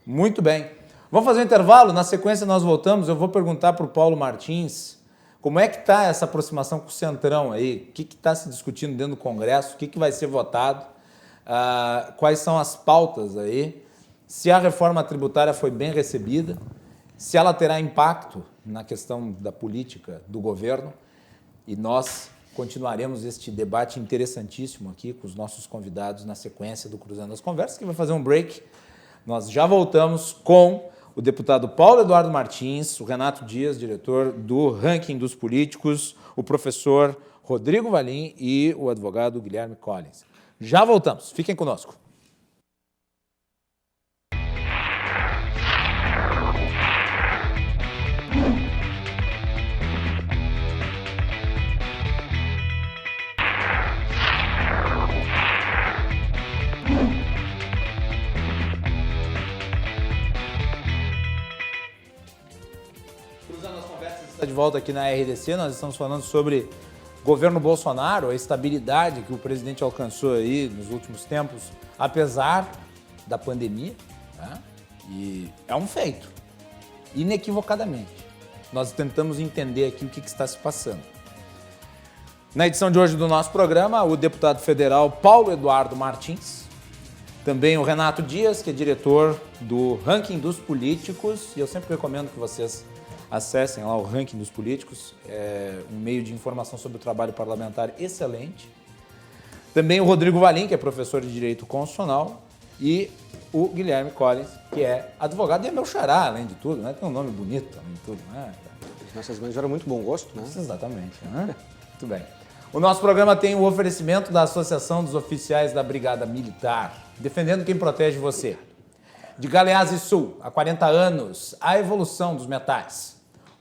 Muito bem. Vamos fazer um intervalo? Na sequência nós voltamos. Eu vou perguntar para o Paulo Martins como é que está essa aproximação com o Centrão aí, o que está se discutindo dentro do Congresso, o que vai ser votado, quais são as pautas aí, se a reforma tributária foi bem recebida, se ela terá impacto na questão da política do governo, e nós continuaremos este debate interessantíssimo aqui com os nossos convidados na sequência do Cruzando as Conversas, que vai fazer um break. Nós já voltamos com o deputado Paulo Eduardo Martins, o Renato Dias, diretor do Ranking dos Políticos, o professor Rodrigo Valim e o advogado Guilherme Collins. Já voltamos. Fiquem conosco. De volta aqui na RDC, nós estamos falando sobre governo Bolsonaro, a estabilidade que o presidente alcançou aí nos últimos tempos, apesar da pandemia, né? E é um feito, inequivocadamente. Nós tentamos entender aqui o que está se passando. Na edição de hoje do nosso programa, o deputado federal Paulo Eduardo Martins, também o Renato Dias, que é diretor do Ranking dos Políticos, e eu sempre recomendo que vocês acessem lá o Ranking dos Políticos, é um meio de informação sobre o trabalho parlamentar excelente. Também o Rodrigo Valim, que é professor de Direito Constitucional, e o Guilherme Collins, que é advogado e é meu xará, além de tudo, né? Tem um nome bonito, além de tudo, né? Nossas mães eram muito bom gosto, né? Exatamente, né? Muito bem. O nosso programa tem o oferecimento da Associação dos Oficiais da Brigada Militar, defendendo quem protege você. De Galeazzi Sul, há 40 anos, a evolução dos metais.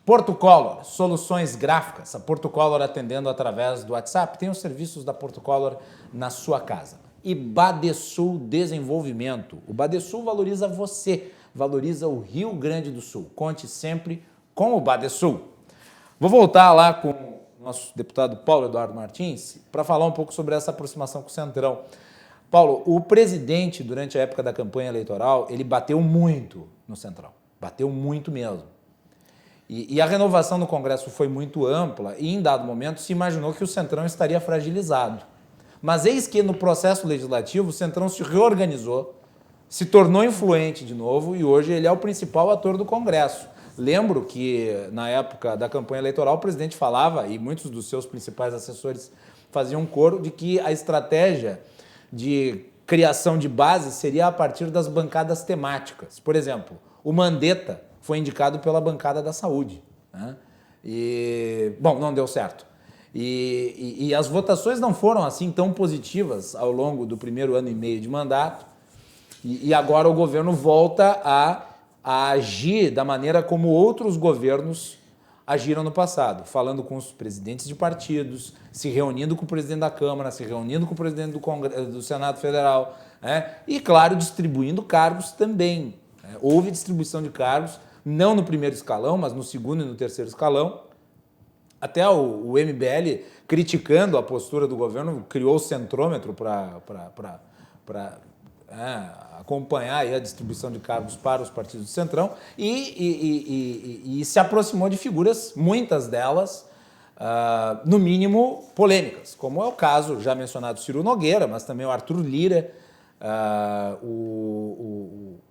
Porto Color, soluções gráficas. A Porto Color atendendo através do WhatsApp. Tem os serviços da Porto Color na sua casa. E Badesul Desenvolvimento. O Badesul valoriza você, valoriza o Rio Grande do Sul. Conte sempre com o Badesul. Vou voltar lá com o nosso deputado Paulo Eduardo Martins para falar um pouco sobre essa aproximação com o Centrão. Paulo, o presidente, durante a época da campanha eleitoral, ele bateu muito no Centrão. Bateu muito mesmo. E a renovação no Congresso foi muito ampla e, em dado momento, se imaginou que o Centrão estaria fragilizado. Mas eis que, no processo legislativo, o Centrão se reorganizou, se tornou influente de novo e hoje ele é o principal ator do Congresso. Lembro que, na época da campanha eleitoral, o presidente falava, e muitos dos seus principais assessores faziam coro, de que a estratégia de criação de base seria a partir das bancadas temáticas. Por exemplo, o Mandetta foi indicado pela bancada da saúde, né? E, bom, não deu certo. E as votações não foram assim tão positivas ao longo do primeiro ano e meio de mandato. E agora o governo volta a agir da maneira como outros governos agiram no passado, falando com os presidentes de partidos, se reunindo com o presidente da Câmara, se reunindo com o presidente do Senado Federal, né? E, claro, distribuindo cargos também. Né? Houve distribuição de cargos, não no primeiro escalão, mas no segundo e no terceiro escalão. Até o MBL, criticando a postura do governo, criou o centrômetro para acompanhar aí a distribuição de cargos para os partidos do Centrão e se aproximou de figuras, muitas delas, no mínimo, polêmicas, como é o caso já mencionado Ciro Nogueira, mas também o Arthur Lira,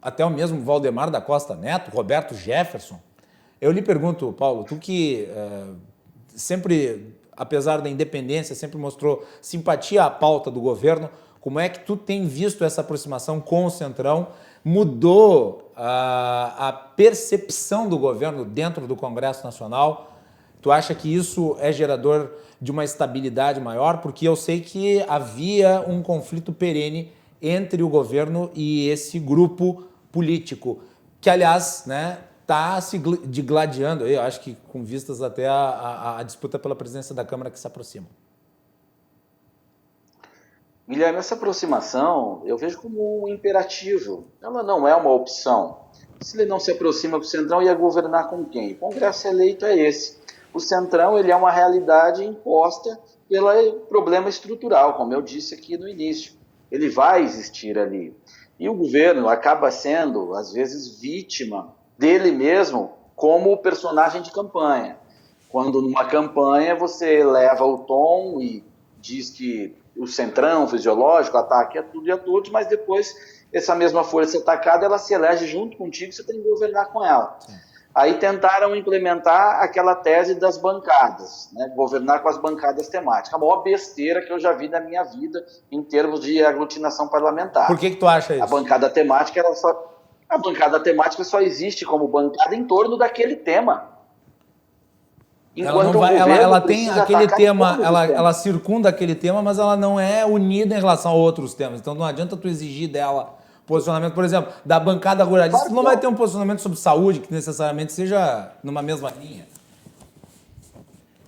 até o mesmo Valdemar da Costa Neto, Roberto Jefferson. Eu lhe pergunto, Paulo, tu que sempre, apesar da independência, sempre mostrou simpatia à pauta do governo, como é que tu tem visto essa aproximação com o Centrão? Mudou a percepção do governo dentro do Congresso Nacional? Tu acha que isso é gerador de uma estabilidade maior? Porque eu sei que havia um conflito perene entre o governo e esse grupo político, que, aliás, né, está se digladiando, eu acho que com vistas até a disputa pela presidência da Câmara que se aproxima. Guilherme, essa aproximação eu vejo como um imperativo. Ela não é uma opção. Se ele não se aproxima do Centrão, ia governar com quem? O Congresso eleito é esse. O Centrão ele é uma realidade imposta pelo problema estrutural, como eu disse aqui no início. Ele vai existir ali. E o governo acaba sendo, às vezes, vítima dele mesmo como personagem de campanha. Quando numa campanha você leva o tom e diz que o centrão fisiológico, ataque a tudo e a todos, mas depois essa mesma força atacada, ela se elege junto contigo, você tem que governar com ela. Sim. Aí tentaram implementar aquela tese das bancadas, né? Governar com as bancadas temáticas. A maior besteira que eu já vi na minha vida em termos de aglutinação parlamentar. Por que tu acha isso? A bancada temática, a bancada temática só existe como bancada em torno daquele tema. Enquanto ela tem aquele tema, ela circunda aquele tema, mas ela não é unida em relação a outros temas. Então não adianta tu exigir dela posicionamento, por exemplo, da bancada ruralista. Claro Tu não vai ter um posicionamento sobre saúde que necessariamente seja numa mesma linha.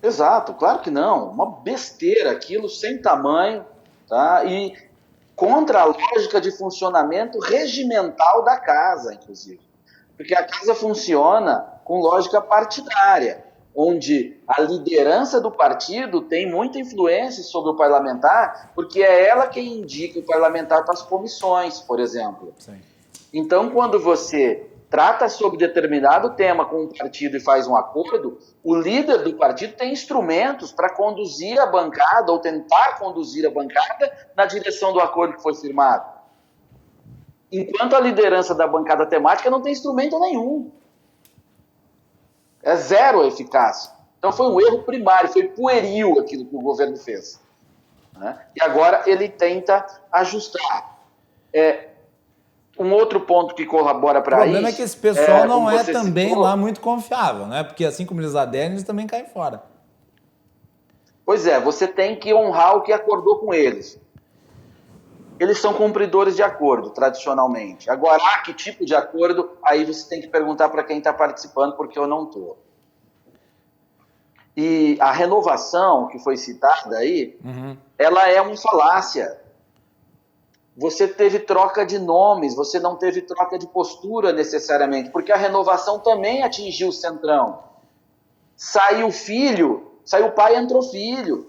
Exato, claro que não. Uma besteira, aquilo sem tamanho, tá? E contra a lógica de funcionamento regimental da casa, inclusive. Porque a casa funciona com lógica partidária, onde a liderança do partido tem muita influência sobre o parlamentar, porque é ela quem indica o parlamentar para as comissões, por exemplo. Sim. Então, quando você trata sobre determinado tema com um partido e faz um acordo, o líder do partido tem instrumentos para conduzir a bancada ou tentar conduzir a bancada na direção do acordo que foi firmado. Enquanto a liderança da bancada temática não tem instrumento nenhum. É zero a eficácia. Então foi um erro primário, foi pueril aquilo que o governo fez. Né? E agora ele tenta ajustar. Um outro ponto que corrobora para isso... O problema é que esse pessoal não é também lá muito confiável, né? Porque assim como eles aderem, eles também caem fora. Pois é, você tem que honrar o que acordou com eles. Eles são cumpridores de acordo, tradicionalmente. Agora, que tipo de acordo? Aí você tem que perguntar para quem está participando, porque eu não estou. E a renovação que foi citada aí, ela é uma falácia. Você teve troca de nomes, você não teve troca de postura necessariamente, porque a renovação também atingiu o centrão. Saiu filho, saiu pai, entrou filho.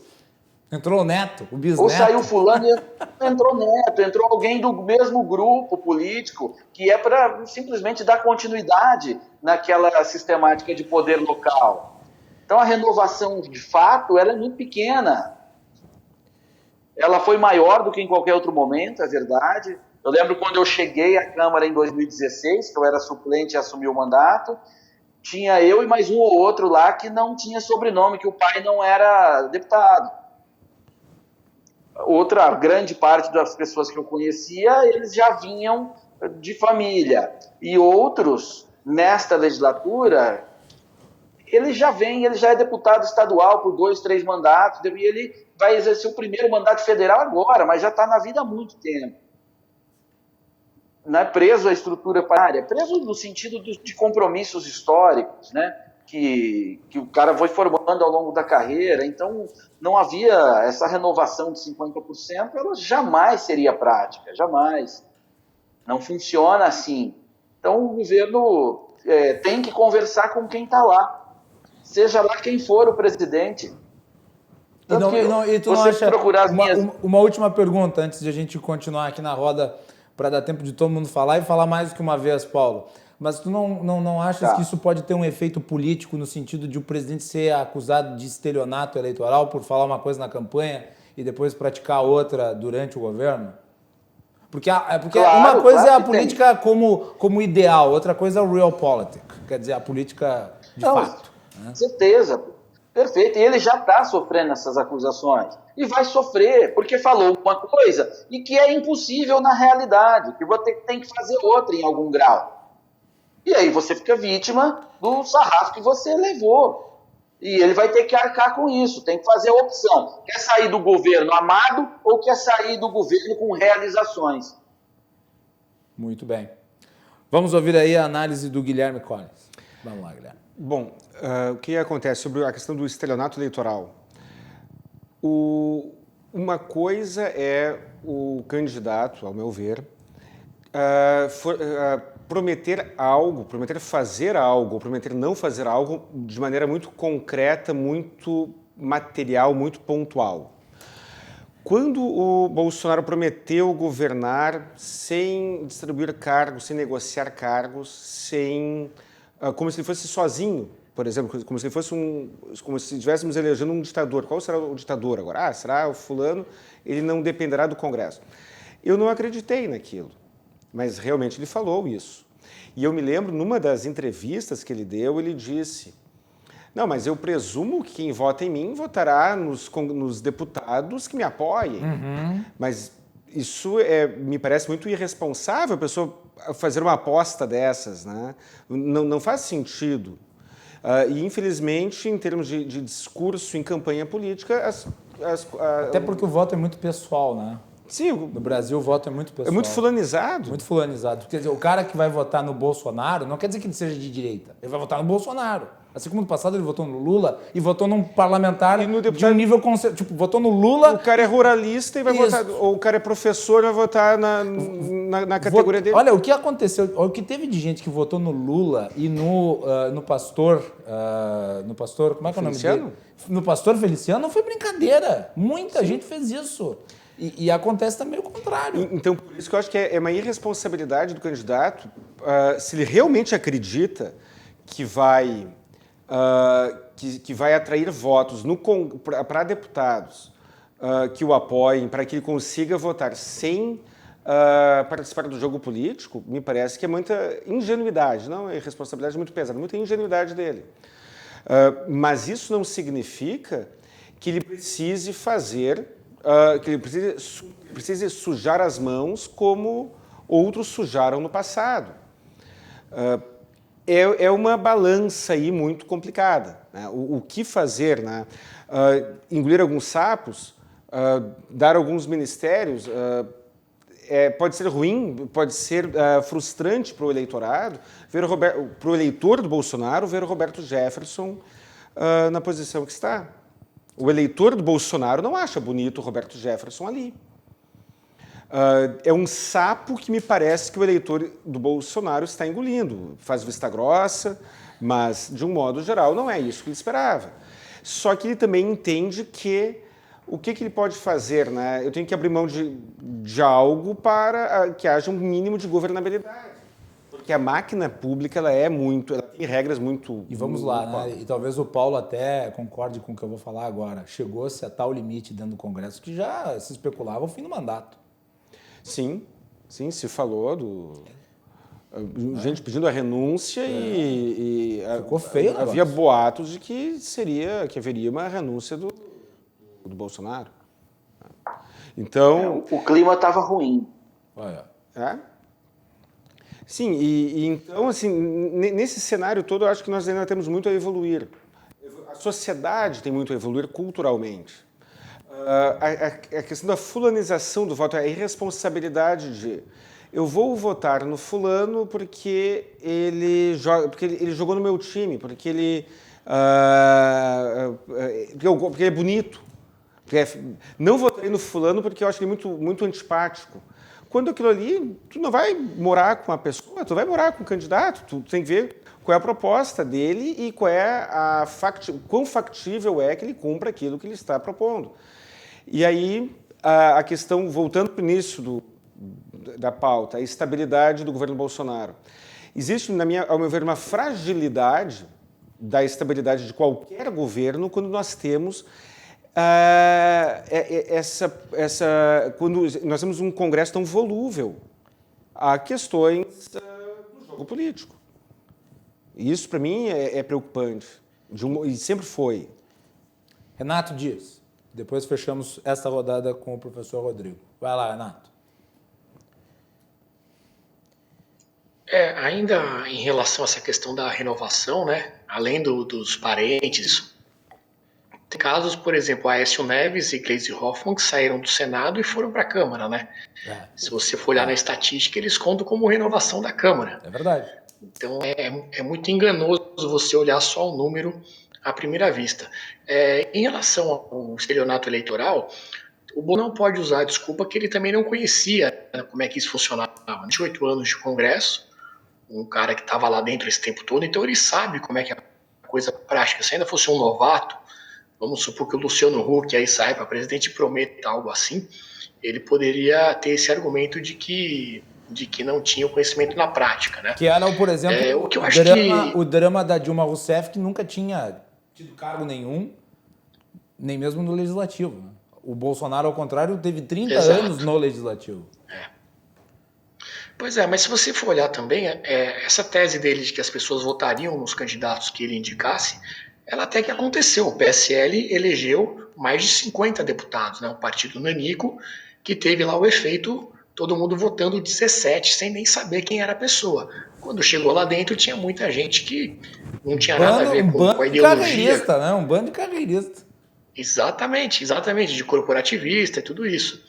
Entrou o neto, o bisneto. Ou saiu fulano e entrou neto, entrou alguém do mesmo grupo político, que é para simplesmente dar continuidade naquela sistemática de poder local. Então a renovação, de fato, ela é muito pequena. Ela foi maior do que em qualquer outro momento, é verdade. Eu lembro quando eu cheguei à Câmara em 2016, que eu era suplente e assumi o mandato, tinha eu e mais um ou outro lá que não tinha sobrenome, que o pai não era deputado. Outra grande parte das pessoas que eu conhecia, eles já vinham de família. E outros, nesta legislatura, ele já é deputado estadual por 2, 3 mandatos, e ele vai exercer o primeiro mandato federal agora, mas já está na vida há muito tempo. Não é preso à estrutura partidária, preso no sentido de compromissos históricos, né? Que o cara foi formando ao longo da carreira, então não havia essa renovação de 50%, ela jamais seria prática, jamais. Não funciona assim. Então o governo tem que conversar com quem está lá, seja lá quem for o presidente. E tu não acha... Uma última pergunta, antes de a gente continuar aqui na roda, para dar tempo de todo mundo falar e falar mais do que uma vez, Paulo. Mas tu não achas que isso pode ter um efeito político no sentido de o presidente ser acusado de estelionato eleitoral por falar uma coisa na campanha e depois praticar outra durante o governo? Porque uma coisa é a política como ideal, outra coisa é o realpolitik, quer dizer, a política de fato. Né? Certeza, perfeito. E ele já está sofrendo essas acusações. E vai sofrer, porque falou uma coisa e que é impossível na realidade, que você tem que fazer outra em algum grau. E aí você fica vítima do sarrafo que você levou. E ele vai ter que arcar com isso, tem que fazer a opção. Quer sair do governo amado ou quer sair do governo com realizações? Muito bem. Vamos ouvir aí a análise do Guilherme Collins. Vamos lá, Guilherme. Bom, o que acontece sobre a questão do estelionato eleitoral? Uma coisa é o candidato, ao meu ver, prometer algo, prometer fazer algo, prometer não fazer algo de maneira muito concreta, muito material, muito pontual. Quando o Bolsonaro prometeu governar sem distribuir cargos, sem negociar cargos, como se ele fosse sozinho, por exemplo, como se estivéssemos elegendo um ditador. Qual será o ditador agora? Será o fulano? Ele não dependerá do Congresso. Eu não acreditei naquilo. Mas realmente ele falou isso. E eu me lembro, numa das entrevistas que ele deu, ele disse: não, mas eu presumo que quem vota em mim votará nos deputados que me apoiem. Mas isso me parece muito irresponsável a pessoa fazer uma aposta dessas, né? Não faz sentido. E, infelizmente, em termos de discurso em campanha política, Até porque o voto é muito pessoal, né? sim, No Brasil, o voto é muito pessoal. é muito fulanizado. Muito fulanizado. Quer dizer, o cara que vai votar no Bolsonaro não quer dizer que ele seja de direita. Ele vai votar no Bolsonaro. Assim como no passado ele votou no Lula e votou num parlamentar E no de deputado- um nível... Tipo, votou no Lula... O cara é ruralista e vai Isso. votar, ou o cara é professor e vai votar na categoria dele. Olha, o que aconteceu, o que teve de gente que votou no Lula e no Pastor, como é que é o nome Feliciano? dele? No Pastor Feliciano não foi brincadeira. Muita gente fez isso. E acontece também o contrário. Então, por isso que eu acho que é uma irresponsabilidade do candidato, se ele realmente acredita que vai atrair votos para deputados que o apoiem, para que ele consiga votar sem participar do jogo político, me parece que é muita ingenuidade, não é irresponsabilidade muito pesada, muita ingenuidade dele. Mas isso não significa que ele precise que ele precise sujar as mãos como outros sujaram no passado. É uma balança aí muito complicada, né? O que fazer, né? Engolir alguns sapos, dar alguns ministérios, pode ser ruim, pode ser frustrante para o eleitorado, para o eleitor do Bolsonaro, ver o Roberto Jefferson na posição que está. O eleitor do Bolsonaro não acha bonito o Roberto Jefferson ali. É um sapo que me parece que o eleitor do Bolsonaro está engolindo. Faz vista grossa, mas, de um modo geral, não é isso que ele esperava. Só que ele também entende que o que ele pode fazer, né? Eu tenho que abrir mão de algo para que haja um mínimo de governabilidade. Porque a máquina pública ela tem regras muito... E vamos lá, né? E talvez o Paulo até concorde com o que eu vou falar agora. Chegou-se a tal limite dentro do Congresso que já se especulava o fim do mandato. Sim, se falou gente pedindo a renúncia e ficou feio o havia negócio. boatos de que haveria uma renúncia do Bolsonaro. Então, O clima estava ruim. Olha. Sim, e então, assim, nesse cenário todo, eu acho que nós ainda temos muito a evoluir. A sociedade tem muito a evoluir culturalmente. A questão da fulanização do voto, a irresponsabilidade de eu vou votar no fulano porque ele jogou no meu time, porque ele é bonito. Não votarei no fulano porque eu acho ele muito, muito antipático. Quando aquilo ali, tu não vai morar com a pessoa, tu vai morar com o candidato, tu tem que ver qual é a proposta dele e qual é quão factível é que ele cumpra aquilo que ele está propondo. E aí, a questão, voltando para o início da pauta, a estabilidade do governo Bolsonaro. Existe, ao meu ver, uma fragilidade da estabilidade de qualquer governo quando nós temos quando nós temos um Congresso tão volúvel a questões do jogo político. E isso, para mim, é preocupante. E sempre foi. Renato Dias. Depois fechamos esta rodada com o professor Rodrigo. Vai lá, Renato. Ainda em relação a essa questão da renovação, né? Além dos parentes, tem casos, por exemplo, Aécio Neves e Gleisi Hoffmann que saíram do Senado e foram para a Câmara, né? Se você for olhar na estatística, eles contam como renovação da Câmara. É verdade. Então é muito enganoso você olhar só o número à primeira vista. Em relação ao estelionato eleitoral, o Bolsonaro não pode usar a desculpa que ele também não conhecia como é que isso funcionava. 28 anos de Congresso, um cara que estava lá dentro esse tempo todo, então ele sabe como é que é a coisa prática. Se ainda fosse um novato, vamos supor que o Luciano Huck aí sai para presidente e prometa algo assim, ele poderia ter esse argumento de que não tinha o conhecimento na prática, né? Que era, por exemplo, o que eu acho o drama da Dilma Rousseff, que nunca tinha tido cargo nenhum, nem mesmo no Legislativo. Né? O Bolsonaro, ao contrário, teve 30 anos no Legislativo. Pois é, mas se você for olhar também, essa tese dele de que as pessoas votariam nos candidatos que ele indicasse, ela até que aconteceu. O PSL elegeu mais de 50 deputados, né? Um partido nanico que teve lá o efeito, todo mundo votando 17, sem nem saber quem era a pessoa. Quando chegou lá dentro, tinha muita gente que não tinha nada a ver com a ideologia. Carreirista, né? Um bando de carreirista. Exatamente, de corporativista e tudo isso.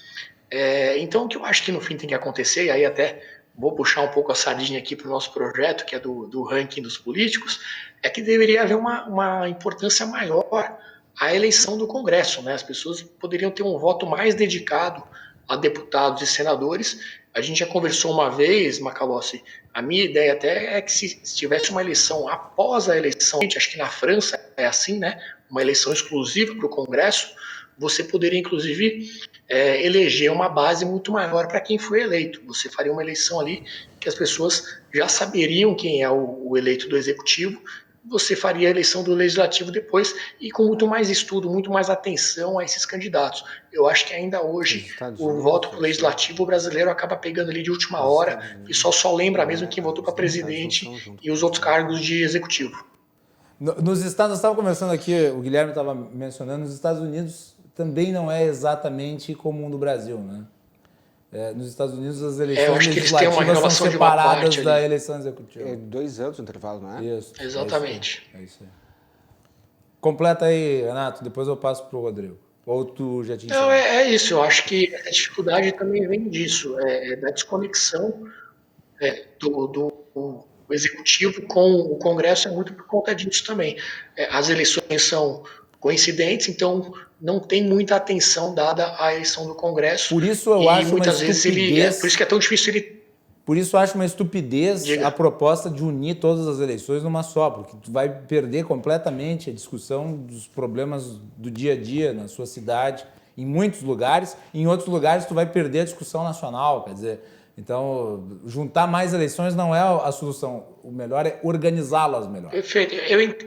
Então, o que eu acho que no fim tem que acontecer, e aí até vou puxar um pouco a sardinha aqui para o nosso projeto, que é do ranking dos políticos, é que deveria haver uma importância maior à eleição do Congresso, né? As pessoas poderiam ter um voto mais dedicado a deputados e senadores. A gente já conversou uma vez, Macalossi, a minha ideia até é que se tivesse uma eleição após a eleição, acho que na França é assim, né? Uma eleição exclusiva para o Congresso, você poderia, inclusive, eleger uma base muito maior para quem foi eleito. Você faria uma eleição ali que as pessoas já saberiam quem é o eleito do Executivo, você faria a eleição do Legislativo depois e com muito mais estudo, muito mais atenção a esses candidatos. Eu acho que ainda hoje o voto para o Legislativo brasileiro acaba pegando ali de última hora e só lembra mesmo quem votou para presidente e os outros cargos de Executivo. Nos Estados, nós estávamos conversando aqui, o Guilherme estava mencionando, nos Estados Unidos também não é exatamente como no Brasil, né? Nos Estados Unidos as eleições legislativas são separadas da eleição executiva. 2 anos o intervalo, não é? Isso. Exatamente. É isso aí. Completa aí, Renato, depois eu passo para o Rodrigo. Ou tu já tinha... Não, é isso. Eu acho que a dificuldade também vem disso, da desconexão do Executivo com o Congresso, é muito por conta disso também. As eleições são coincidentes, então não tem muita atenção dada à eleição do Congresso. Por isso eu acho muitas uma vezes estupidez. por isso que é tão difícil ele. Por isso eu acho uma estupidez a proposta de unir todas as eleições numa só, porque tu vai perder completamente a discussão dos problemas do dia a dia na sua cidade, em muitos lugares, e em outros lugares tu vai perder a discussão nacional, quer dizer, então juntar mais eleições não é a solução, o melhor é organizá-las melhor. Perfeito,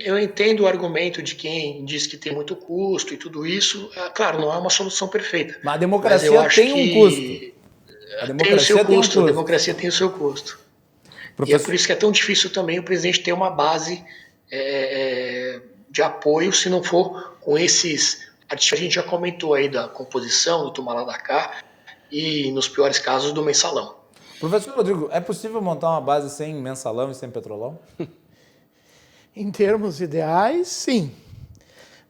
eu entendo o argumento de quem diz que tem muito custo e tudo isso, claro, não é uma solução perfeita. Mas a democracia tem um custo. A democracia tem o seu custo. E é por isso que é tão difícil também o presidente ter uma base de apoio, se não for com esses... A gente já comentou aí da composição, do tomar lá da cá, e nos piores casos do mensalão. Professor Rodrigo, é possível montar uma base sem mensalão e sem petrolão? Em termos ideais, sim.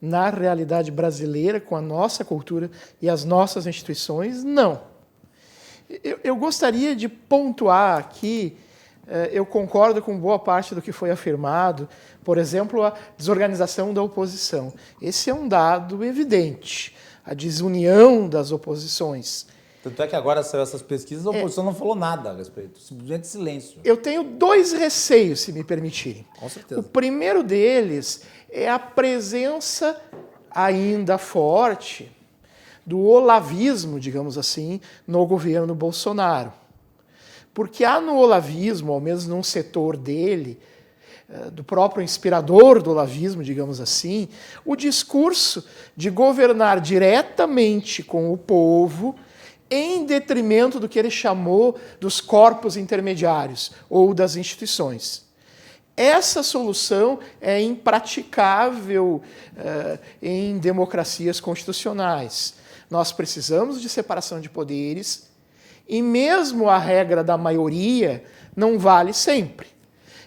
Na realidade brasileira, com a nossa cultura e as nossas instituições, não. Eu gostaria de pontuar aqui, eu concordo com boa parte do que foi afirmado, por exemplo, a desorganização da oposição. Esse é um dado evidente, a desunião das oposições. Tanto é que agora saiu essas pesquisas, a oposição não falou nada a respeito, simplesmente silêncio. Eu tenho 2 receios, se me permitirem. Com certeza. O primeiro deles é a presença ainda forte do olavismo, digamos assim, no governo Bolsonaro. Porque há no olavismo, ao menos num setor dele, do próprio inspirador do olavismo, digamos assim, o discurso de governar diretamente com o povo em detrimento do que ele chamou dos corpos intermediários ou das instituições. Essa solução é impraticável em democracias constitucionais. Nós precisamos de separação de poderes e mesmo a regra da maioria não vale sempre.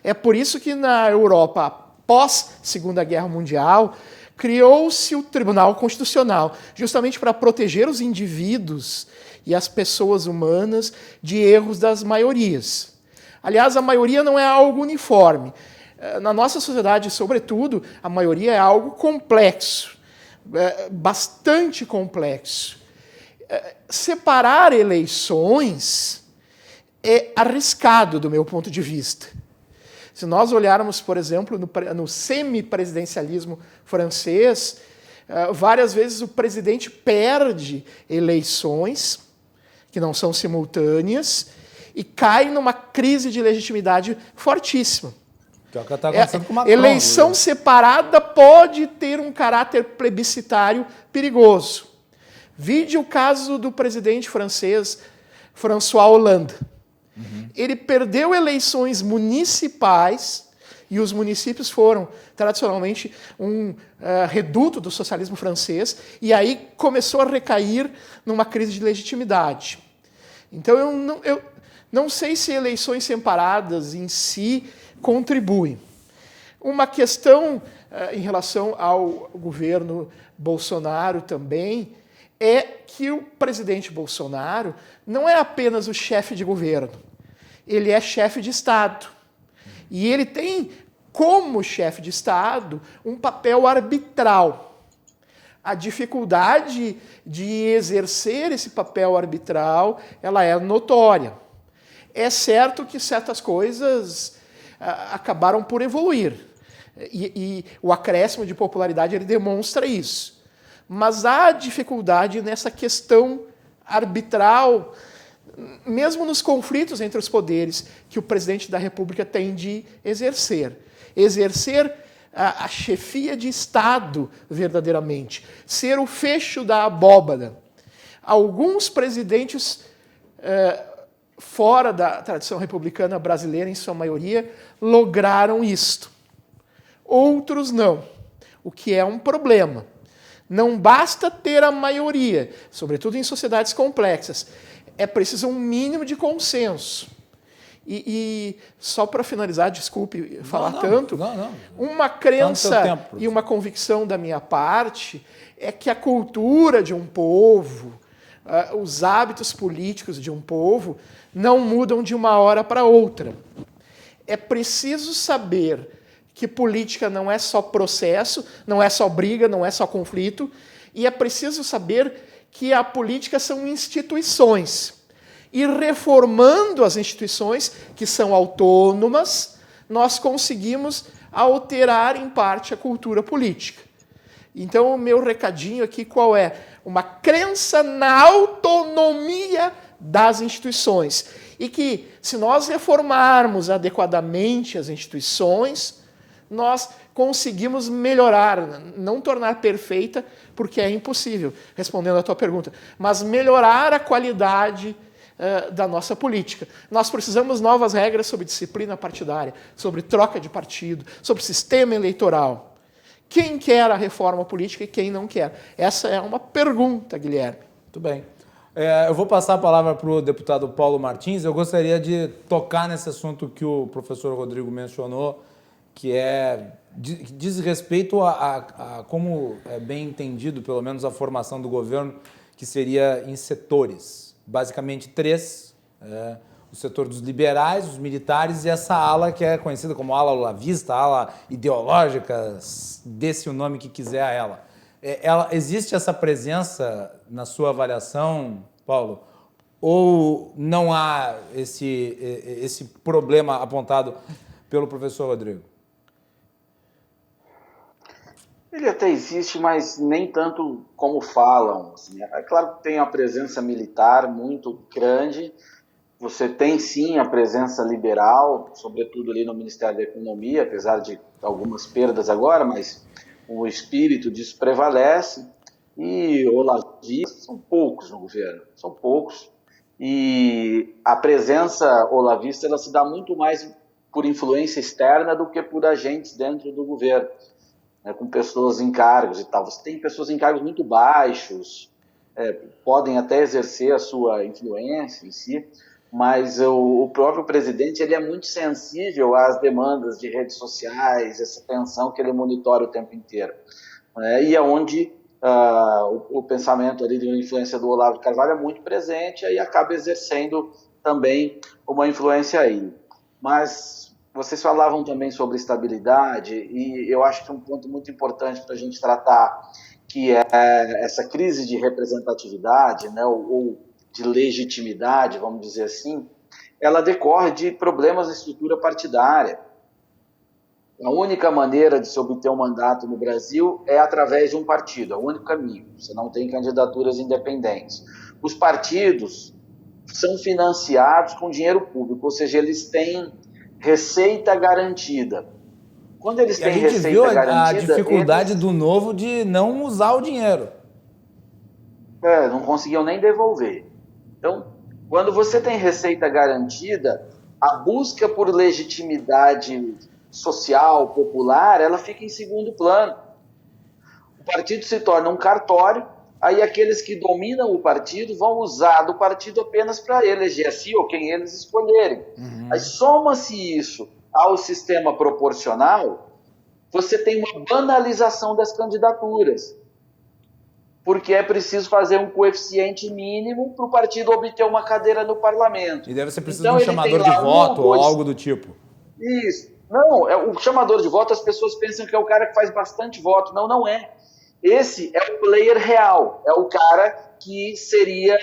É por isso que na Europa, pós Segunda Guerra Mundial, criou-se o Tribunal Constitucional, justamente para proteger os indivíduos e as pessoas humanas de erros das maiorias. Aliás, a maioria não é algo uniforme. Na nossa sociedade, sobretudo, a maioria é algo complexo, bastante complexo. Separar eleições é arriscado do meu ponto de vista. Se nós olharmos, por exemplo, no semipresidencialismo francês, várias vezes o presidente perde eleições, que não são simultâneas, e cai numa crise de legitimidade fortíssima. Eleição separada pode ter um caráter plebiscitário perigoso. Vide o caso do presidente francês François Hollande. Ele perdeu eleições municipais e os municípios foram, tradicionalmente, um reduto do socialismo francês, e aí começou a recair numa crise de legitimidade. Então, Não sei se eleições separadas em si contribuem. Uma questão em relação ao governo Bolsonaro também é que o presidente Bolsonaro não é apenas o chefe de governo, ele é chefe de Estado. E ele tem, como chefe de Estado, um papel arbitral. A dificuldade de exercer esse papel arbitral, ela é notória. É certo que certas coisas acabaram por evoluir. E o acréscimo de popularidade ele demonstra isso. Mas há dificuldade nessa questão arbitral, mesmo nos conflitos entre os poderes que o presidente da República tem de exercer. Exercer a chefia de Estado, verdadeiramente. Ser o fecho da abóbada. Alguns presidentes fora da tradição republicana brasileira, em sua maioria, lograram isto. Outros não, o que é um problema. Não basta ter a maioria, sobretudo em sociedades complexas. É preciso um mínimo de consenso. E só para finalizar, desculpe falar tanto, uma crença e uma convicção da minha parte é que a cultura de um povo, os hábitos políticos de um povo, não mudam de uma hora para outra. É preciso saber que política não é só processo, não é só briga, não é só conflito, e é preciso saber que a política são instituições. E reformando as instituições, que são autônomas, nós conseguimos alterar, em parte, a cultura política. Então, o meu recadinho aqui qual é? Uma crença na autonomia das instituições. E que, se nós reformarmos adequadamente as instituições, nós conseguimos melhorar, não tornar perfeita, porque é impossível, respondendo à tua pergunta, mas melhorar a qualidade da nossa política. Nós precisamos novas regras sobre disciplina partidária, sobre troca de partido, sobre sistema eleitoral. Quem quer a reforma política e quem não quer? Essa é uma pergunta, Guilherme. Muito bem. Eu vou passar a palavra para o deputado Paulo Martins. Eu gostaria de tocar nesse assunto que o professor Rodrigo mencionou, que diz respeito a como é bem entendido, pelo menos, a formação do governo, que seria em setores, basicamente 3, o setor dos liberais, os militares e essa ala que é conhecida como ala olavista, ala ideológica, desse o nome que quiser a ela. Existe essa presença na sua avaliação, Paulo? Ou não há esse problema apontado pelo professor Rodrigo? Ele até existe, mas nem tanto como falam. Assim. É claro que tem a presença militar muito grande, você tem sim a presença liberal, sobretudo ali no Ministério da Economia, apesar de algumas perdas agora, mas o espírito disso prevalece. E olavistas são poucos no governo, são poucos. E a presença olavista ela se dá muito mais por influência externa do que por agentes dentro do governo. Com pessoas em cargos e tal. Você tem pessoas em cargos muito baixos, podem até exercer a sua influência em si, mas o próprio presidente ele é muito sensível às demandas de redes sociais, essa tensão que ele monitora o tempo inteiro. E é onde o pensamento ali de influência do Olavo de Carvalho é muito presente e acaba exercendo também uma influência aí. Mas vocês falavam também sobre estabilidade e eu acho que um ponto muito importante para a gente tratar, que é essa crise de representatividade, né, ou de legitimidade, vamos dizer assim, ela decorre de problemas de estrutura partidária. A única maneira de se obter um mandato no Brasil é através de um partido, é o único caminho. Você não tem candidaturas independentes. Os partidos são financiados com dinheiro público, ou seja, eles têm receita garantida. Quando eles têm receita garantida... A dificuldade do Novo de não usar o dinheiro. Não conseguiam nem devolver. Então, quando você tem receita garantida, a busca por legitimidade social, popular, ela fica em segundo plano. O partido se torna um cartório aí aqueles que dominam o partido vão usar do partido apenas para eleger a si ou quem eles escolherem. Aí soma-se isso ao sistema proporcional, você tem uma banalização das candidaturas, porque é preciso fazer um coeficiente mínimo para o partido obter uma cadeira no parlamento. E deve ser preciso de um chamador de voto ou algo do tipo. Isso. Não, o chamador de voto, as pessoas pensam que é o cara que faz bastante voto. Não, não é. Esse é o player real, é o cara que seria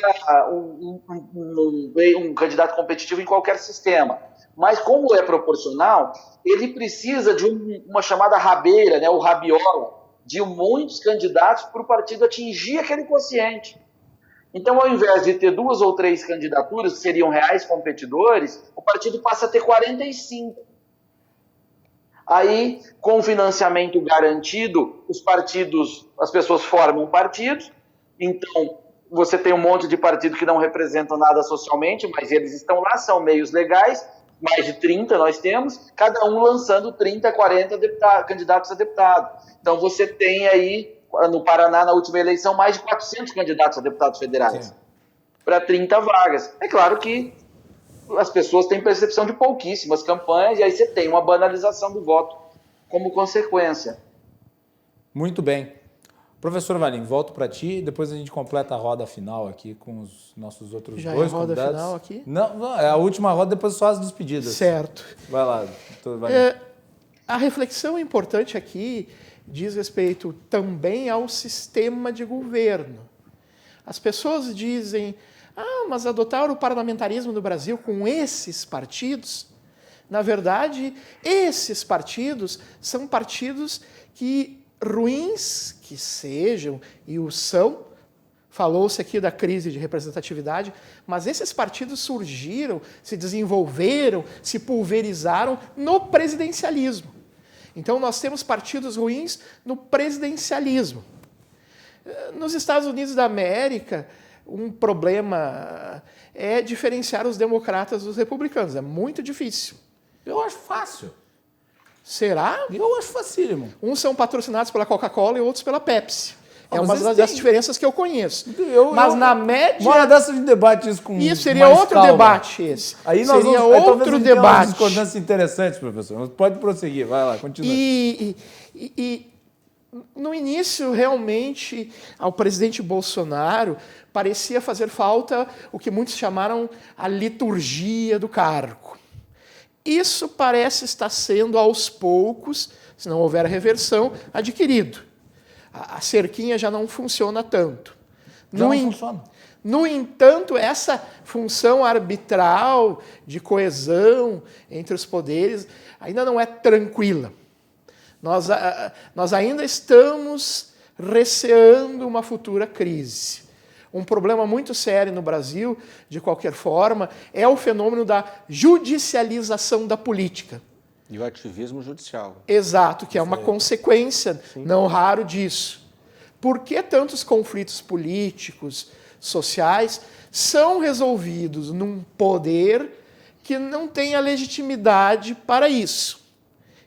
um candidato competitivo em qualquer sistema. Mas como é proporcional, ele precisa de uma chamada rabeira, né, o rabiola, de muitos candidatos para o partido atingir aquele quociente. Então, ao invés de ter 2 ou 3 candidaturas, que seriam reais competidores, o partido passa a ter 45. Aí, com financiamento garantido, os partidos, as pessoas formam partidos, então você tem um monte de partido que não representam nada socialmente, mas eles estão lá, são meios legais, mais de 30 nós temos, cada um lançando 30, 40 candidatos a deputado. Então você tem aí, no Paraná, na última eleição, mais de 400 candidatos a deputados federais, para 30 vagas. É claro que as pessoas têm percepção de pouquíssimas campanhas, e aí você tem uma banalização do voto como consequência. Muito bem. Professor Valim, volto para ti, depois a gente completa a roda final aqui com os nossos outros Já dois é a roda convidados. final aqui? Não, é a última roda, depois só as despedidas. Certo. Vai lá, doutor Valim. A reflexão importante aqui diz respeito também ao sistema de governo. As pessoas dizem, mas adotar o parlamentarismo no Brasil com esses partidos, na verdade, esses partidos são partidos que, ruins que sejam, e o são, falou-se aqui da crise de representatividade, mas esses partidos surgiram, se desenvolveram, se pulverizaram no presidencialismo. Então, nós temos partidos ruins no presidencialismo. Nos Estados Unidos da América, um problema é diferenciar os democratas dos republicanos. É muito difícil. Eu acho fácil. Será? Eu acho facílimo. Uns são patrocinados pela Coca-Cola e outros pela Pepsi. É mas uma das diferenças que eu conheço. Mas na média... Uma hora dessa de debate isso com Isso seria mais outro calma. debate esse. Aí nós seria vamos, outro debate. Uma discordância interessante, professor. Mas pode prosseguir, vai lá, continua. E no início, realmente, ao presidente Bolsonaro parecia fazer falta o que muitos chamaram a liturgia do cargo. Isso parece estar sendo, aos poucos, se não houver reversão, adquirido. A cerquinha já não funciona tanto. Não funciona. No entanto, essa função arbitral de coesão entre os poderes ainda não é tranquila. Nós ainda estamos receando uma futura crise. Um problema muito sério no Brasil, de qualquer forma, é o fenômeno da judicialização da política. E o ativismo judicial. Exato, que é uma consequência não raro disso. Por que tantos conflitos políticos, sociais, são resolvidos num poder que não tem a legitimidade para isso?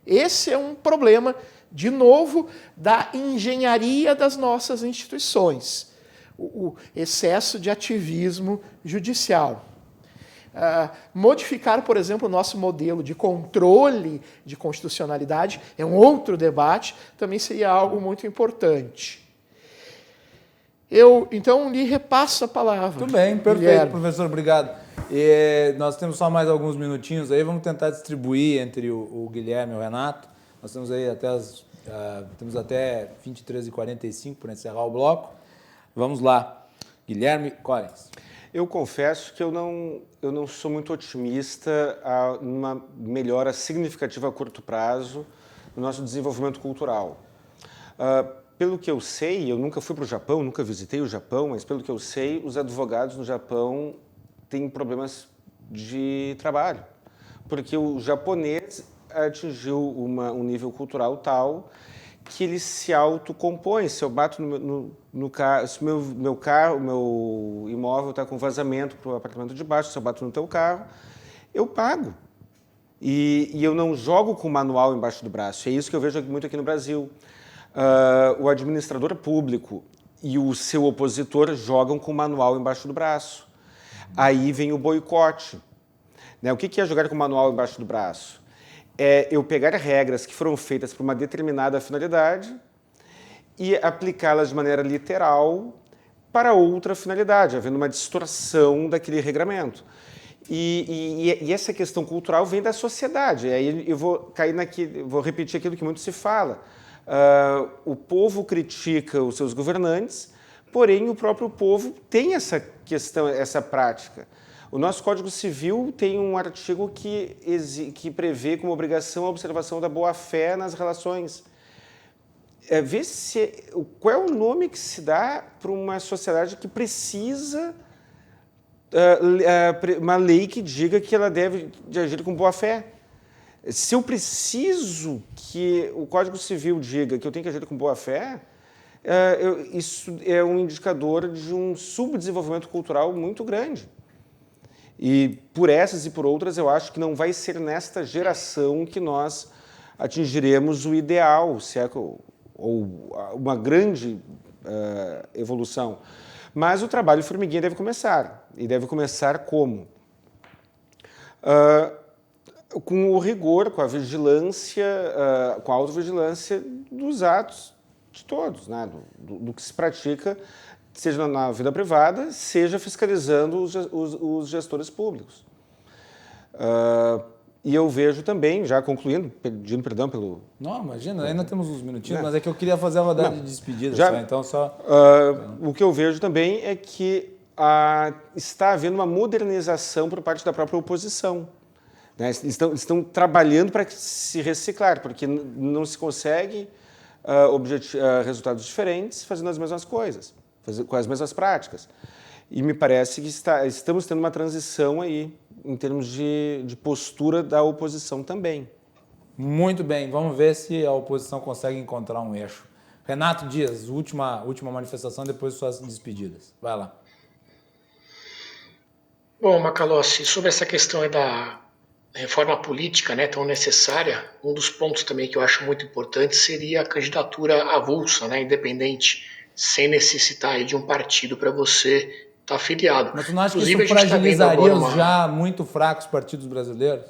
Esse é um problema, de novo, da engenharia das nossas instituições. O excesso de ativismo judicial. Modificar, por exemplo, o nosso modelo de controle de constitucionalidade é um outro debate, também seria algo muito importante. Eu, então, lhe repasso a palavra. Muito bem, perfeito, Guilherme. professor, obrigado. Nós temos só mais alguns minutinhos aí, vamos tentar distribuir entre o Guilherme e o Renato. Nós temos aí temos até 23h45 para encerrar o bloco. Vamos lá. Guilherme Collins. Eu confesso que eu não sou muito otimista numa melhora significativa a curto prazo no nosso desenvolvimento cultural. Pelo que eu sei, eu nunca fui para o Japão, nunca visitei o Japão, mas pelo que eu sei, os advogados no Japão têm problemas de trabalho, porque o japonês atingiu um nível cultural tal que ele se autocompõe. Se eu bato no carro, se meu imóvel está com vazamento para o apartamento de baixo, se eu bato no teu carro, eu pago. E eu não jogo com o manual embaixo do braço. É isso que eu vejo muito aqui no Brasil. O administrador público e o seu opositor jogam com o manual embaixo do braço. Aí vem o boicote. Né? O que é jogar com o manual embaixo do braço? É eu pegar regras que foram feitas para uma determinada finalidade e aplicá-las de maneira literal para outra finalidade, havendo uma distorção daquele regramento. E essa questão cultural vem da sociedade. Aí eu vou vou repetir aquilo que muito se fala. O povo critica os seus governantes, porém o próprio povo tem essa questão, essa prática. O nosso Código Civil tem um artigo que prevê como obrigação a observação da boa-fé nas relações. Qual é o nome que se dá para uma sociedade que precisa uma lei que diga que ela deve agir com boa-fé. Se eu preciso que o Código Civil diga que eu tenho que agir com boa-fé, isso é um indicador de um subdesenvolvimento cultural muito grande. E por essas e por outras, eu acho que não vai ser nesta geração que nós atingiremos o ideal, ou uma grande evolução. Mas o trabalho formiguinha deve começar. E deve começar como? Com o rigor, com a vigilância, com a autovigilância dos atos de todos, né? do que se pratica, seja na vida privada, seja fiscalizando os gestores públicos. E eu vejo também, já concluindo, pedindo perdão pelo... Não, imagina, ainda temos uns minutinhos, mas é que eu queria fazer a rodada de despedida, então só... O que eu vejo também é que está havendo uma modernização por parte da própria oposição. Né? Estão trabalhando para se reciclar, porque não se consegue resultados diferentes fazendo as mesmas coisas, com as mesmas práticas. E me parece que estamos tendo uma transição aí, em termos de postura da oposição também. Muito bem, vamos ver se a oposição consegue encontrar um eixo. Renato Dias, última manifestação, depois suas despedidas. Vai lá. Bom, Macalossi, sobre essa questão da reforma política, né, tão necessária, um dos pontos também que eu acho muito importante seria a candidatura avulsa, né, independente, sem necessitar aí de um partido para você estar afiliado. Mas tu não acha que isso fragilizaria os já muito fracos partidos brasileiros?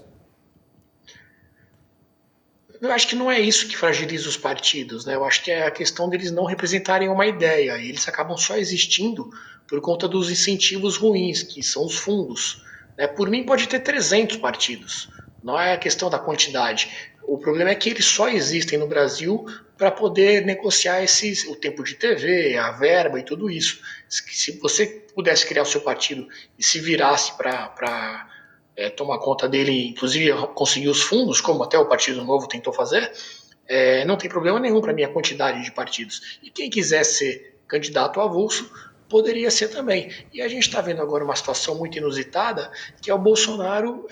Eu acho que não é isso que fragiliza os partidos, né? Eu acho que é a questão deles não representarem uma ideia. E eles acabam só existindo por conta dos incentivos ruins, que são os fundos. Né? Por mim, pode ter 300 partidos. Não é a questão da quantidade. O problema é que eles só existem no Brasil para poder negociar o tempo de TV, a verba e tudo isso. Se você pudesse criar o seu partido e se virasse para tomar conta dele, inclusive conseguir os fundos, como até o Partido Novo tentou fazer, não tem problema nenhum para mim a quantidade de partidos. E quem quiser ser candidato avulso, poderia ser também. E a gente está vendo agora uma situação muito inusitada, que é o Bolsonaro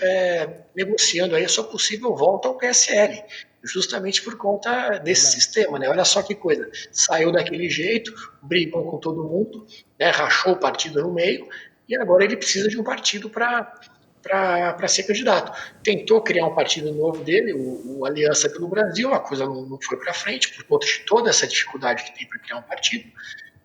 negociando aí a sua possível volta ao PSL, justamente por conta desse sistema, né? Olha só que coisa, saiu daquele jeito, brigou com todo mundo, né? Rachou o partido no meio, e agora ele precisa de um partido para ser candidato. Tentou criar um partido novo dele, o Aliança pelo Brasil, a coisa não foi para frente, por conta de toda essa dificuldade que tem para criar um partido,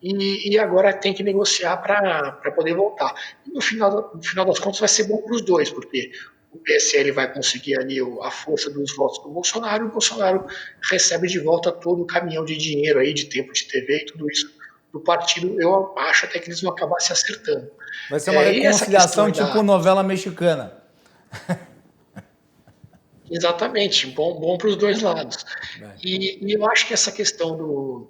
e agora tem que negociar para poder voltar. E no final das contas vai ser bom para os dois, porque o PSL vai conseguir ali a força dos votos do Bolsonaro, e o Bolsonaro recebe de volta todo o caminhão de dinheiro aí, de tempo de TV e tudo isso do partido. Eu acho até que eles vão acabar se acertando. Vai ser uma reconciliação tipo novela mexicana. Exatamente, bom para os dois lados. E eu acho que essa questão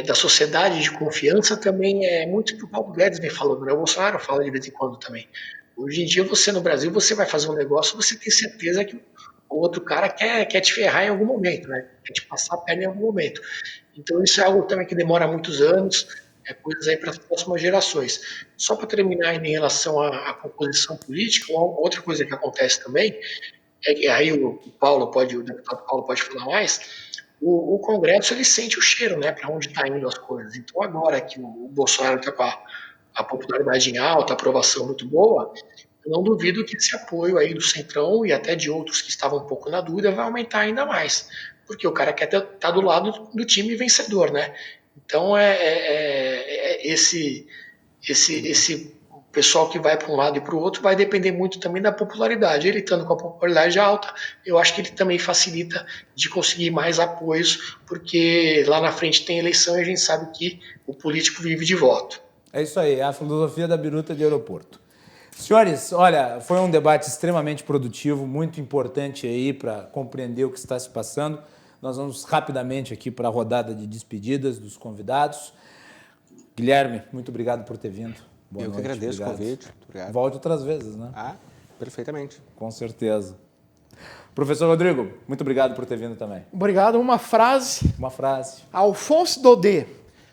da sociedade de confiança também é muito que o Paulo Guedes vem falando, né? O Bolsonaro fala de vez em quando também. Hoje em dia, você no Brasil, você vai fazer um negócio, você tem certeza que o outro cara quer te ferrar em algum momento, né? Quer te passar a perna em algum momento. Então isso é algo também que demora muitos anos, coisas aí para as próximas gerações. Só para terminar em relação à composição política, outra coisa que acontece também, é que aí o deputado Paulo pode falar mais, o Congresso ele sente o cheiro, né, para onde está indo as coisas. Então agora que o Bolsonaro está com a popularidade em alta, a aprovação muito boa, eu não duvido que esse apoio aí do Centrão e até de outros que estavam um pouco na dúvida vai aumentar ainda mais, porque o cara quer estar do lado do time vencedor, né? Então, esse pessoal que vai para um lado e para o outro vai depender muito também da popularidade. Ele estando com a popularidade alta, eu acho que ele também facilita de conseguir mais apoios, porque lá na frente tem eleição e a gente sabe que o político vive de voto. É isso aí, é a filosofia da biruta de aeroporto. Senhores, olha, foi um debate extremamente produtivo, muito importante aí para compreender o que está se passando. Nós vamos rapidamente aqui para a rodada de despedidas dos convidados. Guilherme, muito obrigado por ter vindo. Boa Eu noite, que agradeço obrigado. o convite. Obrigado. Volte outras vezes, né? Ah, perfeitamente. Com certeza. Professor Rodrigo, muito obrigado por ter vindo também. Obrigado. Uma frase. Uma frase. Alphonse Daudet,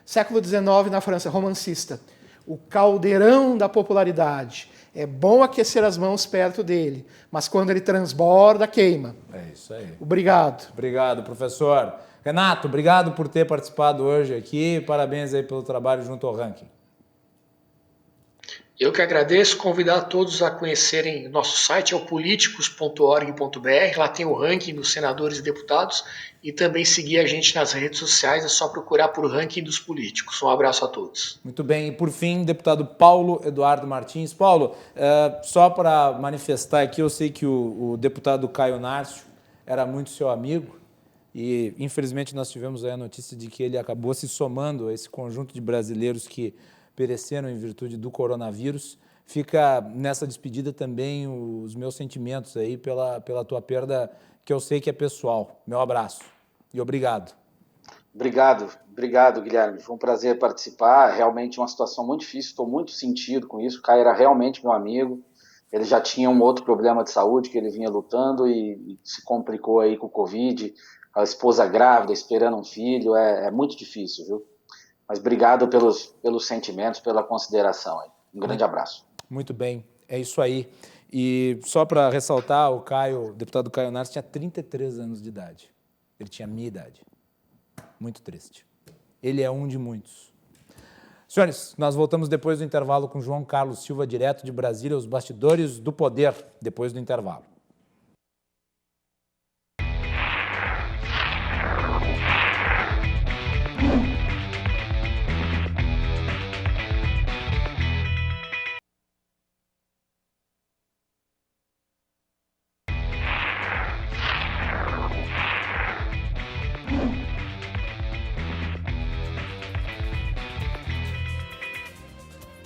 século XIX na França, romancista. O caldeirão da popularidade. É bom aquecer as mãos perto dele, mas quando ele transborda, queima. É isso aí. Obrigado. Obrigado, professor. Renato, obrigado por ter participado hoje aqui. Parabéns aí pelo trabalho junto ao ranking. Eu que agradeço, convidar todos a conhecerem nosso site, é o politicos.org.br, lá tem o ranking dos senadores e deputados, e também seguir a gente nas redes sociais, é só procurar por ranking dos políticos. Um abraço a todos. Muito bem, e por fim, deputado Paulo Eduardo Martins. Paulo, só para manifestar aqui, eu sei que o deputado Caio Nárcio era muito seu amigo, e infelizmente nós tivemos aí a notícia de que ele acabou se somando a esse conjunto de brasileiros que pereceram em virtude do coronavírus. Fica nessa despedida também os meus sentimentos aí pela tua perda, que eu sei que é pessoal. Meu abraço e obrigado. Obrigado, Guilherme. Foi um prazer participar. Realmente uma situação muito difícil, estou muito sentido com isso. O Caio era realmente meu amigo. Ele já tinha um outro problema de saúde que ele vinha lutando e se complicou aí com o Covid. A esposa grávida, esperando um filho. É muito difícil, viu? Mas obrigado pelos sentimentos, pela consideração. Um grande abraço. Muito bem, é isso aí. E só para ressaltar, o deputado Caio Nárcio tinha 33 anos de idade. Ele tinha a minha idade. Muito triste. Ele é um de muitos. Senhores, nós voltamos depois do intervalo com João Carlos Silva, direto de Brasília, os bastidores do poder, depois do intervalo.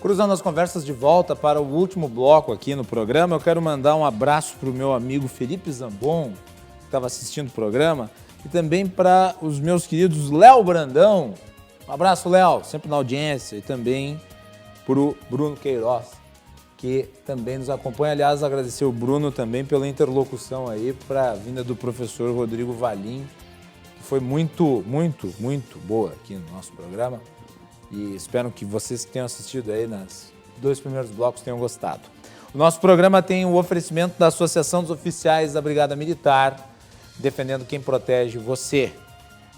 Cruzando as conversas de volta para o último bloco aqui no programa, eu quero mandar um abraço para o meu amigo Felipe Zambon, que estava assistindo o programa, e também para os meus queridos Léo Brandão. Um abraço, Léo, sempre na audiência, e também para o Bruno Queiroz, que também nos acompanha. Aliás, agradecer o Bruno também pela interlocução aí para a vinda do professor Rodrigo Valim, que foi muito, muito, muito boa aqui no nosso programa. E espero que vocês que tenham assistido aí nos 2 primeiros blocos tenham gostado. O nosso programa tem o oferecimento da Associação dos Oficiais da Brigada Militar, defendendo quem protege você.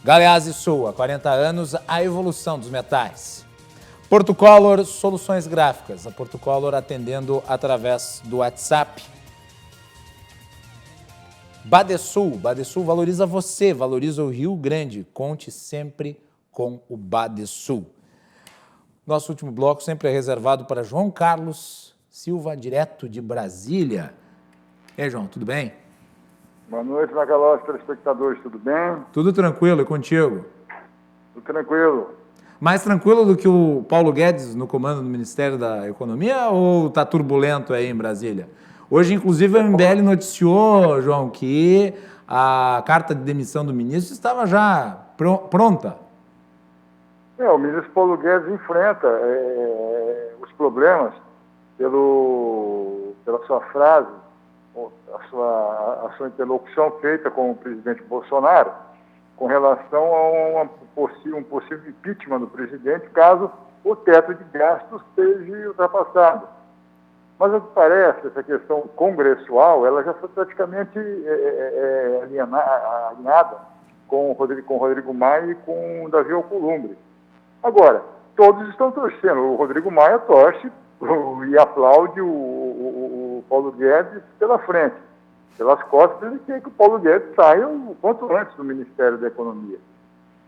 Galeazzi Sul, há 40 anos, a evolução dos metais. Porto Color Soluções Gráficas, a Porto Color atendendo através do WhatsApp. Badesul valoriza você, valoriza o Rio Grande. Conte sempre com o Badesul. Nosso último bloco sempre é reservado para João Carlos Silva, direto de Brasília. E aí, João, tudo bem? Boa noite, Macalós, telespectadores, tudo bem? Tudo tranquilo, e contigo? Tudo tranquilo. Mais tranquilo do que o Paulo Guedes no comando do Ministério da Economia ou está turbulento aí em Brasília? Hoje, inclusive, a MBL noticiou, João, que a carta de demissão do ministro estava já pronta. O ministro Paulo Guedes enfrenta os problemas pela sua frase, a sua interlocução feita com o presidente Bolsonaro com relação a um possível impeachment do presidente caso o teto de gastos esteja ultrapassado. Mas, ao que parece, essa questão congressual ela já foi praticamente alinhada com o Rodrigo Maia e com o Davi Alcolumbre. Agora, todos estão torcendo. O Rodrigo Maia torce e aplaude o Paulo Guedes pela frente. Pelas costas, ele quer que o Paulo Guedes saia o quanto antes do Ministério da Economia.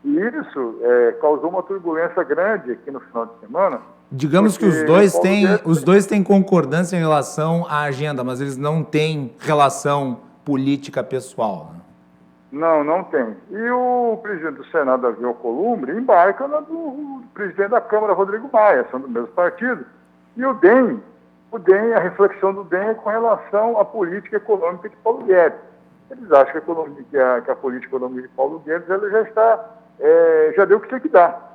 E isso causou uma turbulência grande aqui no final de semana. Digamos que os dois têm concordância em relação à agenda, mas eles não têm relação política pessoal, né? Não tem. E o presidente do Senado, Davi Alcolumbre, embarca do presidente da Câmara, Rodrigo Maia, são do mesmo partido. E o DEM, a reflexão do DEM é com relação à política econômica de Paulo Guedes. Eles acham que a política econômica de Paulo Guedes ela já deu o que tinha que dar.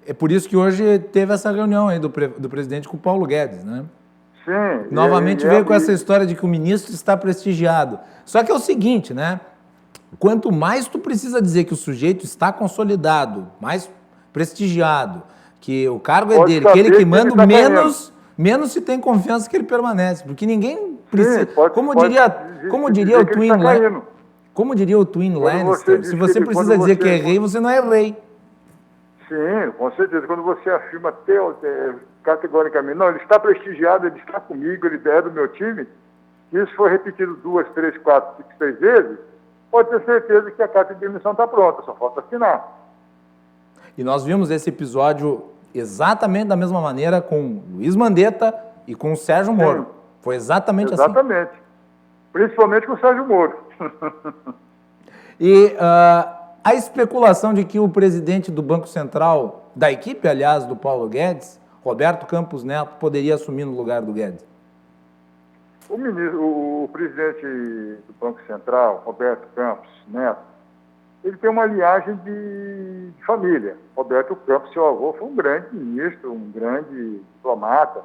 É por isso que hoje teve essa reunião aí do presidente com o Paulo Guedes, né? Sim. Novamente veio com essa história de que o ministro está prestigiado. Só que é o seguinte, né? Quanto mais tu precisa dizer que o sujeito está consolidado, mais prestigiado, que o cargo é dele, que ele que manda, menos se tem confiança que ele permanece. Porque ninguém precisa... Como diria o Twin Lannister, como diria o Twin Lannister, se você precisa dizer que é rei, você não é rei. Sim, com certeza. Quando você afirma categoricamente, não, ele está prestigiado, ele está comigo, ele é do meu time, se isso for repetido 2, 3, 4, 5, 6 vezes, pode ter certeza que a carta de demissão está pronta, só falta assinar. E nós vimos esse episódio exatamente da mesma maneira com Luiz Mandetta e com o Sérgio Moro. Sim. Foi exatamente assim. Exatamente. Principalmente com o Sérgio Moro. E a especulação de que o presidente do Banco Central, da equipe, aliás, do Paulo Guedes, Roberto Campos Neto, poderia assumir no lugar do Guedes? O presidente do Banco Central, Roberto Campos Neto, ele tem uma linhagem de família. Roberto Campos, seu avô, foi um grande ministro, um grande diplomata,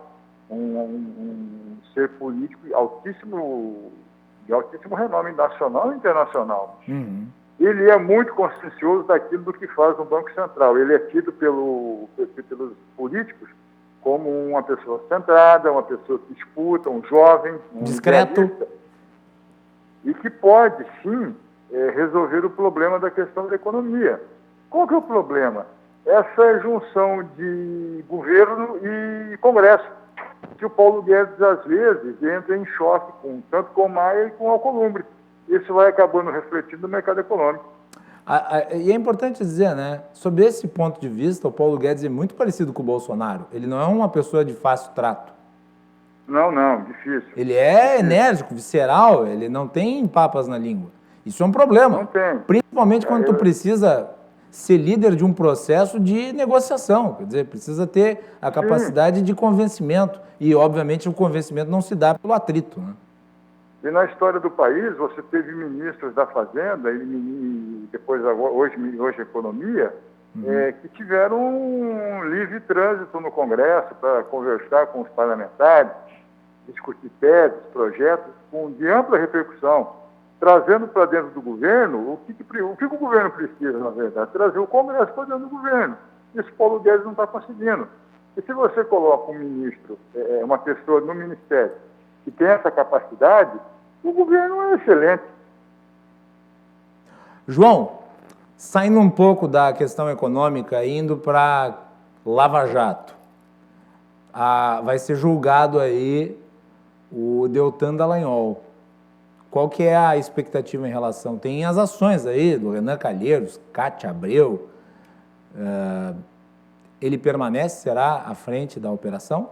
um ser político de altíssimo renome nacional e internacional. Uhum. Ele é muito consciencioso daquilo do que faz o Banco Central. Ele é tido pelos políticos como uma pessoa centrada, uma pessoa que escuta, um jovem, um discreto, e que pode, sim, resolver o problema da questão da economia. Qual que é o problema? Essa junção de governo e Congresso, que o Paulo Guedes, às vezes, entra em choque tanto com o Maia e com o Alcolumbre. Isso vai acabando refletindo no mercado econômico. E é importante dizer, né? Sob esse ponto de vista, o Paulo Guedes é muito parecido com o Bolsonaro. Ele não é uma pessoa de fácil trato. Não, difícil. Ele é enérgico, visceral, ele não tem papas na língua. Isso é um problema. Não tem. Principalmente quando tu precisa ser líder de um processo de negociação. Quer dizer, precisa ter a capacidade de convencimento. E, obviamente, o convencimento não se dá pelo atrito, né? E na história do país, você teve ministros da Fazenda e depois, hoje Economia, que tiveram um livre trânsito no Congresso para conversar com os parlamentares, discutir teses, projetos de ampla repercussão, trazendo para dentro do governo o que o governo precisa, na verdade, trazer o Congresso para dentro do governo. Isso Paulo Guedes não está conseguindo. E se você coloca um ministro, uma pessoa no ministério, que tem essa capacidade, o governo é excelente. João, saindo um pouco da questão econômica, indo para Lava Jato, vai ser julgado aí o Deltan Dallagnol. Qual que é a expectativa em relação? Tem as ações aí do Renan Calheiros, Cátia Abreu. Ele permanece, será, à frente da operação?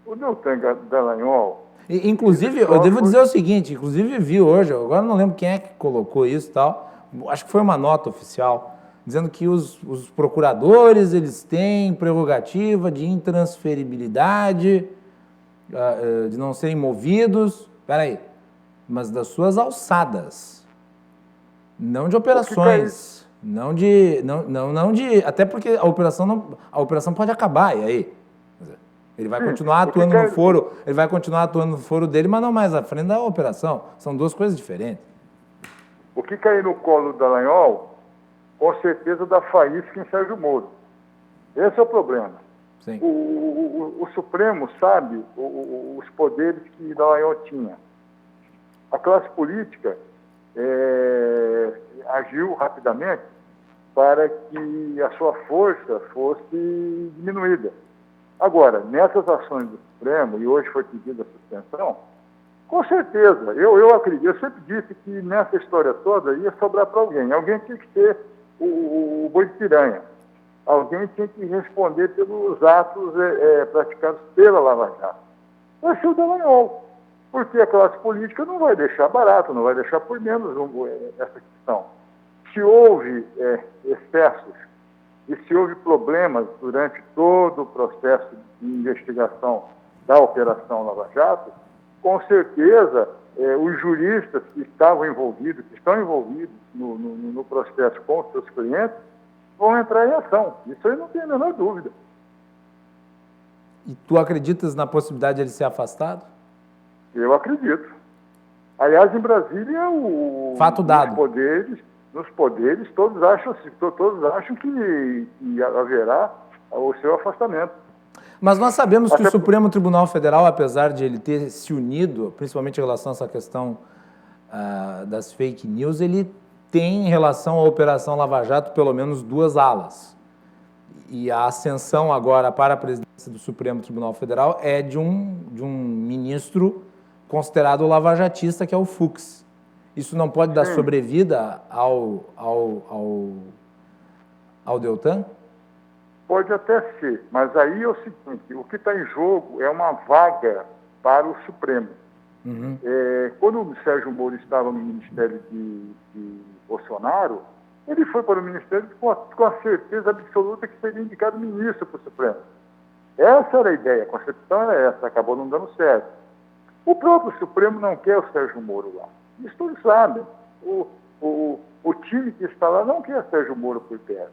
O Deltan Dallagnol... Inclusive, eu devo dizer o seguinte, inclusive vi hoje, agora não lembro quem é que colocou isso e tal, acho que foi uma nota oficial, dizendo que os procuradores, eles têm prerrogativa de intransferibilidade, de não serem movidos, peraí, mas das suas alçadas, não de operações, não de, até porque a operação pode acabar, e aí? Ele vai continuar atuando no foro, dele, mas não mais à frente da operação. São duas coisas diferentes. O que cair no colo do Dallagnol, com certeza dá faísca em Sérgio Moro. Esse é o problema. Sim. O Supremo sabe os poderes que Dallagnol tinha. A classe política agiu rapidamente para que a sua força fosse diminuída. Agora, nessas ações do Supremo, e hoje foi pedida a suspensão, Com certeza. Eu acredito, eu sempre disse que nessa história toda ia sobrar para alguém. Alguém tinha que ser o boi de piranha. Alguém tinha que responder pelos atos praticados pela Lava Jato. Vai ser o Dallagnol. Porque a classe política não vai deixar barato, não vai deixar por menos essa questão. Se houve excessos e se houve problemas durante todo o processo de investigação da Operação Lava Jato, com certeza os juristas que estavam envolvidos, que estão envolvidos no processo com os seus clientes, vão entrar em ação. Isso aí não tem a menor dúvida. E tu acreditas na possibilidade de ele ser afastado? Eu acredito. Aliás, em Brasília, fato dado. Nos poderes, todos acham que haverá o seu afastamento. Mas nós sabemos que o Supremo Tribunal Federal, apesar de ele ter se unido, principalmente em relação a essa questão das fake news, ele tem em relação à Operação Lava Jato pelo menos duas alas. E a ascensão agora para a presidência do Supremo Tribunal Federal é de um ministro considerado lavajatista, que é o Fux. Isso não pode dar sobrevida ao Deltan? Pode até ser, mas aí é o seguinte, o que está em jogo é uma vaga para o Supremo. Uhum. Quando o Sérgio Moro estava no Ministério de Bolsonaro, ele foi para o Ministério com a certeza absoluta que seria indicado ministro para o Supremo. Essa era a ideia, a concepção era essa, acabou não dando certo. O próprio Supremo não quer o Sérgio Moro lá. Isso todos sabem. O time que está lá não quer o Sérgio Moro por perto.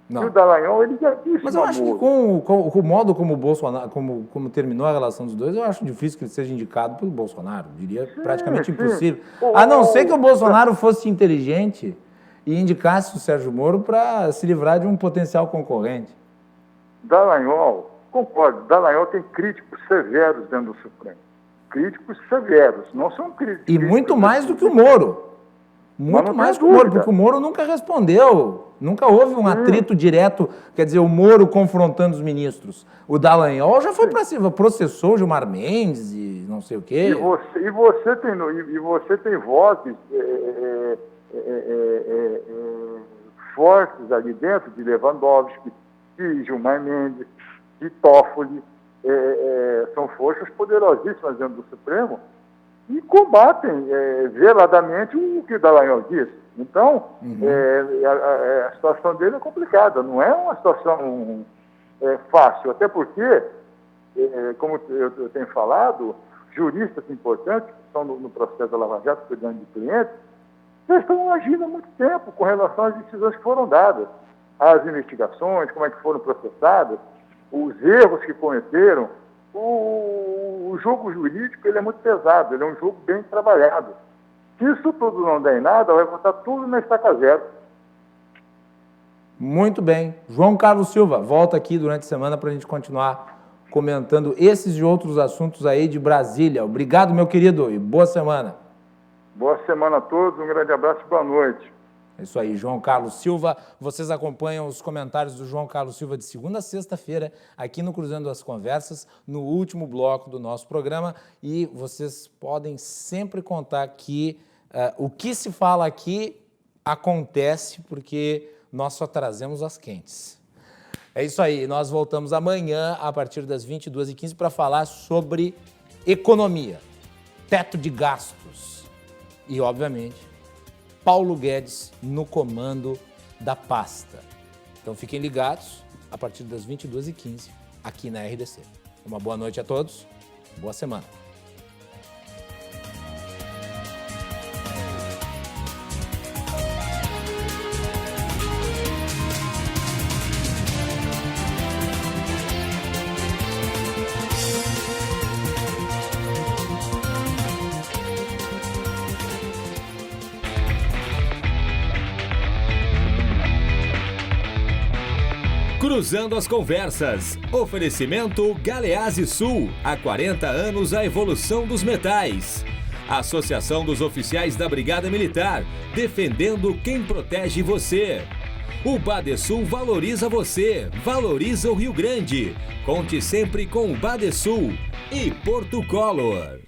Não. E o Dallagnol, ele já disse. Mas eu acho que com o modo como o Bolsonaro, como terminou a relação dos dois, eu acho difícil que ele seja indicado pelo Bolsonaro. Diria praticamente impossível. A não ser que o Bolsonaro fosse inteligente e indicasse o Sérgio Moro para se livrar de um potencial concorrente. Dallagnol, concordo, Dallagnol tem críticos severos dentro do Supremo. Críticos severos, não são críticos. E muito mais do que o Moro. Muito mais que o Moro, porque o Moro nunca respondeu. Nunca houve um atrito direto, quer dizer, o Moro confrontando os ministros. O Dallagnol já foi para cima, processou o Gilmar Mendes e não sei o quê. E você tem vozes fortes ali dentro, de Lewandowski, de Gilmar Mendes, de Toffoli, são forças poderosíssimas dentro do Supremo e combatem veladamente o que o Dallagnol diz. Então, a situação dele é complicada, não é uma situação fácil, até porque, como eu tenho falado, juristas importantes que estão no processo da Lava Jato, cuidando de clientes, já estão agindo há muito tempo com relação às decisões que foram dadas, às investigações, como é que foram processadas, os erros que cometeram. O jogo jurídico ele é muito pesado, ele é um jogo bem trabalhado. Se isso tudo não der em nada, vai voltar tudo na estaca zero. Muito bem. João Carlos Silva, volta aqui durante a semana para a gente continuar comentando esses e outros assuntos aí de Brasília. Obrigado, meu querido, e boa semana. Boa semana a todos, um grande abraço e boa noite. É isso aí, João Carlos Silva. Vocês acompanham os comentários do João Carlos Silva de segunda a sexta-feira, aqui no Cruzando as Conversas, no último bloco do nosso programa. E vocês podem sempre contar que o que se fala aqui acontece, porque nós só trazemos as quentes. É isso aí, nós voltamos amanhã, a partir das 22h15, para falar sobre economia, teto de gastos e, obviamente, Paulo Guedes no comando da pasta. Então fiquem ligados a partir das 22h15 aqui na RDC. Uma boa noite a todos, boa semana. Cruzando as Conversas. Oferecimento Galeazzi Sul. Há 40 anos a evolução dos metais. Associação dos Oficiais da Brigada Militar. Defendendo quem protege você. O Badesul valoriza você. Valoriza o Rio Grande. Conte sempre com o Badesul. E Porto Color.